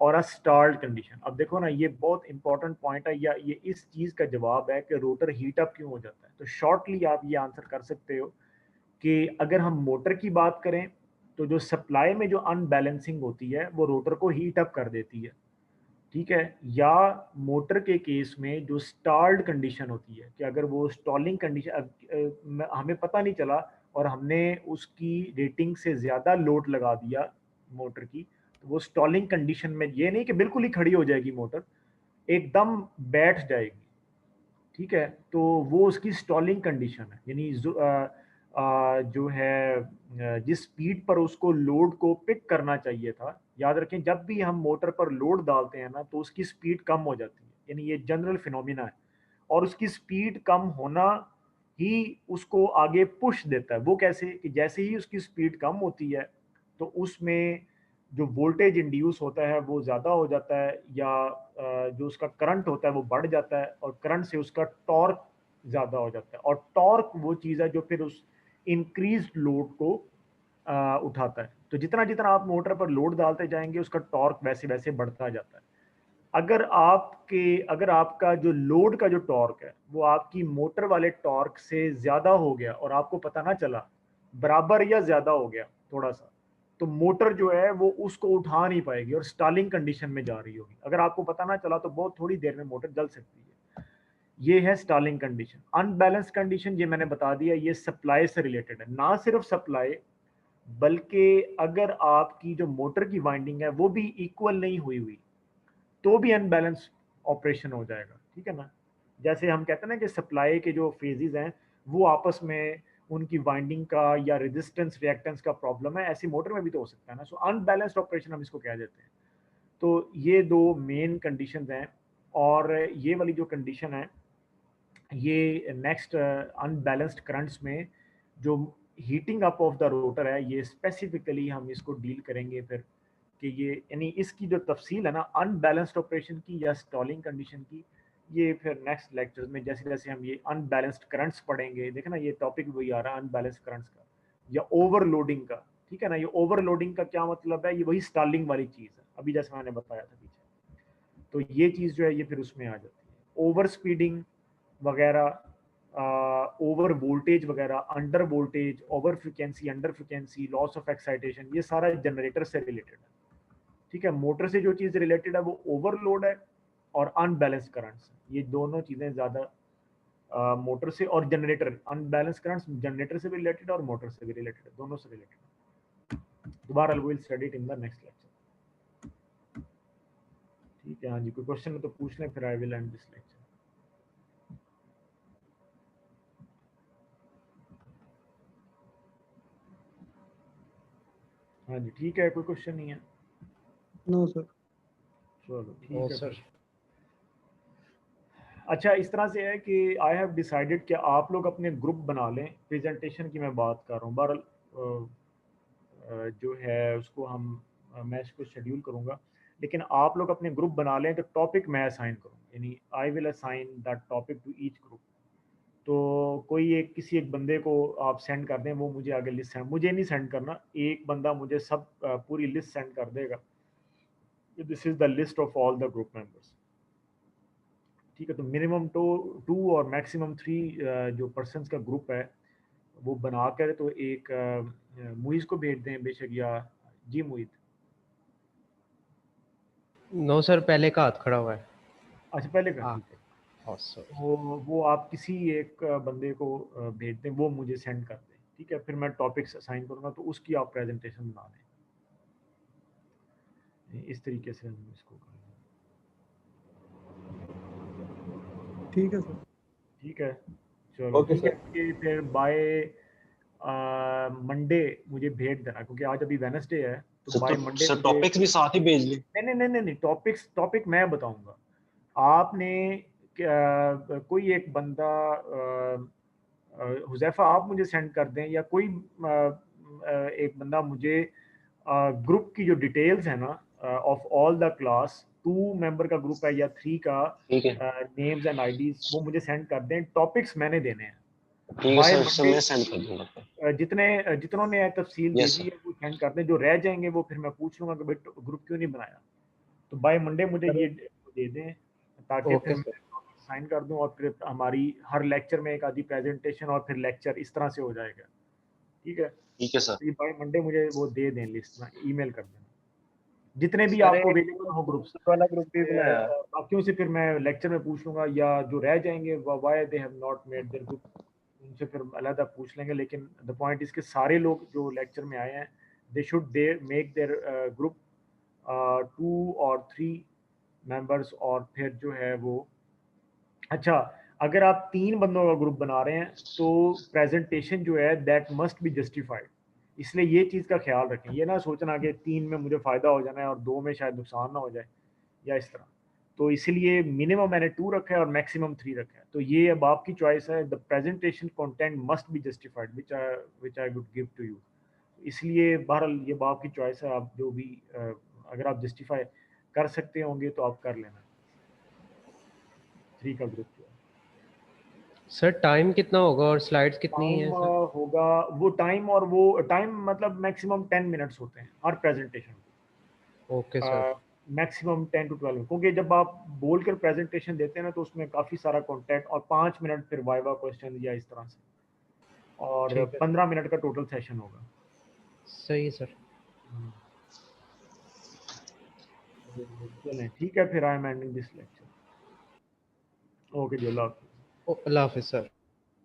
और अ स्टाल्ड कंडीशन। अब देखो ना, ये बहुत इंपॉर्टेंट पॉइंट है, या ये इस चीज़ का जवाब है कि रोटर हीट अप क्यों हो जाता है। तो शॉर्टली आप ये आंसर कर सकते हो कि अगर हम मोटर की बात करें तो जो सप्लाई में जो अनबैलेंसिंग होती है वो रोटर को हीट अप कर देती है, ठीक है, या मोटर के केस में जो स्टाल्ड कंडीशन होती है कि अगर वो स्टॉलिंग कंडीशन, हमें पता नहीं चला और हमने उसकी रेटिंग से ज़्यादा लोड लगा दिया मोटर की, तो वो स्टॉलिंग कंडीशन में, ये नहीं कि बिल्कुल ही खड़ी हो जाएगी मोटर, एकदम बैठ जाएगी, ठीक है, तो वो उसकी स्टॉलिंग कंडीशन है, यानी जो है जिस स्पीड पर उसको लोड को पिक करना चाहिए था। याद रखें, जब भी हम मोटर पर लोड डालते हैं ना तो उसकी स्पीड कम हो जाती है, यानी ये जनरल फिनोमिना है, और उसकी स्पीड कम होना ही उसको आगे पुश देता है। वो कैसे कि जैसे ही उसकी स्पीड कम होती है तो उसमें जो वोल्टेज इंड्यूस होता है वो ज़्यादा हो जाता है, या जो उसका करंट होता है वो बढ़ जाता है, और करंट से उसका टॉर्क ज़्यादा हो जाता है, और टॉर्क वो चीज़ है जो फिर उस इंक्रीज लोड को उठाता है। तो जितना जितना आप मोटर पर लोड डालते जाएंगे उसका टॉर्क वैसे वैसे बढ़ता जाता है। अगर आपका जो लोड का जो टॉर्क है वो आपकी मोटर वाले टॉर्क से ज़्यादा हो गया और आपको पता ना चला, बराबर या ज़्यादा हो गया थोड़ा सा, तो मोटर जो है वो उसको उठा नहीं पाएगी और स्टालिंग कंडीशन में जा रही होगी। अगर आपको पता ना चला तो बहुत थोड़ी देर में मोटर जल सकती है। ये है स्टालिंग कंडीशन। अनबैलेंस कंडीशन ये मैंने बता दिया, ये सप्लाई से रिलेटेड है। ना सिर्फ सप्लाई, बल्कि अगर आपकी जो मोटर की वाइंडिंग है वो भी इक्वल नहीं हुई हुई तो भी अनबैलेंस ऑपरेशन हो जाएगा। ठीक है ना, जैसे हम कहते हैं ना कि सप्लाई के जो फेजेस हैं वो आपस में उनकी वाइंडिंग का या रेजिस्टेंस रिएक्टेंस का प्रॉब्लम है, ऐसी मोटर में भी तो हो सकता है ना। सो अनबैलेंस्ड ऑपरेशन हम इसको कह देते हैं। तो ये दो मेन कंडीशंस हैं, और ये वाली जो कंडीशन है ये नेक्स्ट अनबैलेंस्ड करंट्स में जो heating up of the rotor है ये स्पेसिफिकली हम इसको डील करेंगे फिर, कि ये यानी इसकी जो तफसील है ना अनबैलेंस्ड ऑपरेशन की या स्टॉलिंग कंडीशन की, ये फिर नेक्स्ट लेक्चर्स में जैसे जैसे हम ये अनबैलेंस्ड करंट्स पढ़ेंगे। देखें ना, ये टॉपिक वही आ रहा है अनबैलेंस्ड करंट्स का या ओवरलोडिंग का। ठीक है ना, ये ओवरलोडिंग का क्या मतलब है, ये वही स्टॉलिंग वाली चीज़ है अभी जैसे मैंने बताया था पीछे। तो ये चीज़ जो है ये फिर उसमें आ जाती है। ओवर स्पीडिंग वगैरह, ओवर वोल्टेज वगैरह, under voltage, over frequency, under frequency, loss of excitation, ये सारा जनरेटर से रिलेटेड है। ठीक है, मोटर से जो चीज़ रिलेटेड है वो ओवरलोड है और अनबैलेंस करंट्स, ये दोनों चीज़ें ज़्यादा मोटर से, और जनरेटर अनबैलेंस करंट्स जनरेटर से भी रिलेटेड और मोटर से भी रिलेटेड, दोनों से रिलेटेड। दोबारा we will study it in the next lecture. ठीक है, हाँ जी, कोई क्वेश्चन है तो पूछ लें, फिर I will end this lecture. हाँ जी, ठीक है, कोई क्वेश्चन नहीं है। No sir. चलो ठीक नो है सर। फिर। अच्छा, इस तरह से है कि आई हैव डिसाइडेड कि आप लोग अपने ग्रुप बना लें। प्रेजेंटेशन की मैं बात कर रहा हूँ, बहरहाल जो है उसको मैं इसको शेड्यूल करूँगा, लेकिन आप लोग अपने ग्रुप बना लें। तो टॉपिक मैं असाइन करूँ, यानी I will assign that topic to each group. तो कोई एक किसी एक बंदे को आप सेंड कर दें, वो मुझे आगे लिस्ट सेंड, मुझे नहीं सेंड करना, एक बंदा मुझे सब पूरी लिस्ट सेंड कर देगा। This is the list of all the group members. ठीक है, तो मिनिमम टू और मैक्सिमम 3 जो पर्सन्स का ग्रुप है वो बना कर, तो एक मुइज़ को भेज दें बेशक, या जी मुइज़। नो सर, पहले का हाथ खड़ा हुआ है। अच्छा, पहले का, हाँ। ठीक है। हाँ सर। वो आप किसी एक बंदे को भेज दें, वो मुझे सेंड कर दें। ठीक है, फिर मैं टॉपिक्स असाइन करूँगा तो उसकी आप प्रेजेंटेशन बना दें। इस तरीके से हम इसको करेंगे। ठीक है सर। ठीक है, चलो ओके ठीक है, सर। कि फिर बाय मंडे मुझे भेज देना, क्योंकि आज अभी वेडनेसडे है, तो बाय मंडे सर मुझे। टॉपिक्स भी साथ ही भेज ली। नहीं नहीं नहीं नहीं, टॉपिक मैं बताऊंगा। आपने कोई एक बंदा, हुजैफा आप मुझे सेंड कर दें, या कोई एक बंदा मुझे ग्रुप की जो डिटेल्स है ना of all the class, 2 member का ग्रुप है या 3 का, ठीक है। नेम्स एंड आईडीज वो मुझे सेंड कर दें। टॉपिक्स मैंने देने हैं ठीक है बाय सर, मंडे। मैं सेंड कर दूंगा। जितनों ने तफसील यस भेजी सर। है वो सेंड कर दें, जो रह जाएंगे वो फिर मैं पूछ लूंगा कि भाई ग्रुप क्यों नहीं बनाया। तो बाय मंडे मुझे सर ये दे दें, ताकि ओके फिर सर। मैं साइन कर दूं, और फिर हमारी हर लेक्चर में एक आधी प्रेजेंटेशन और फिर लेक्चर इस तरह से हो जाएगा। ठीक है, ठीक है सर। तो ये बाय मंडे मुझे वो दे दें लिस्ट में, ईमेल कर देना जितने भी सर आपको एक अवेलेबल हो ग्रुप्स। वाला ग्रुप भी बनाया। बाकियों से फिर मैं लेक्चर में पूछ लूंगा, या जो रह जाएंगे why they have not made their group, उनसे फिर अलग पूछ लेंगे। लेकिन द पॉइंट इसके सारे लोग जो लेक्चर में आए हैं they should they make their group 2 और 3 मेंबर्स, और फिर जो है वो, अच्छा अगर आप 3 बंदों का ग्रुप बना रहे हैं तो प्रेजेंटेशन जो है दैट मस्ट बी जस्टिफाइड। इसलिए ये चीज़ का ख्याल रखें, ये ना सोचना कि 3 में मुझे फ़ायदा हो जाना है और 2 में शायद नुकसान ना हो जाए या इस तरह। तो इसलिए मिनिमम मैंने 2 रखा है और मैक्सिमम 3 रखा है। तो ये अब आपकी चॉइस है। The presentation content must be justified which I would give to you. इसलिए बहरहाल ये बाप की चॉइस है, आप जो भी अगर आप जस्टिफाई कर सकते होंगे तो आप कर लेना। 3 का ग्रुप जो है। सर टाइम कितना होगा और स्लाइड्स कितनी टाइम है सर? होगा वो टाइम, और वो टाइम मतलब मैक्सिमम 10 मिनट्स होते हैं हर presentation okay sir. Maximum 10 to 12, क्योंकि जब आप बोल कर प्रेजेंटेशन देते हैं ना तो उसमें काफ़ी सारा कंटेंट, और 5 मिनट फिर वाइवा क्वेश्चन या इस तरह से, और ठीक है 15 मिनट का टोटल सेशन होगा। सही है सर। चलें ठीक है, फिर I am ending this lecture. Okay जी, अल्लाह हाफिज़। अल्लाह हाफिज़ सर।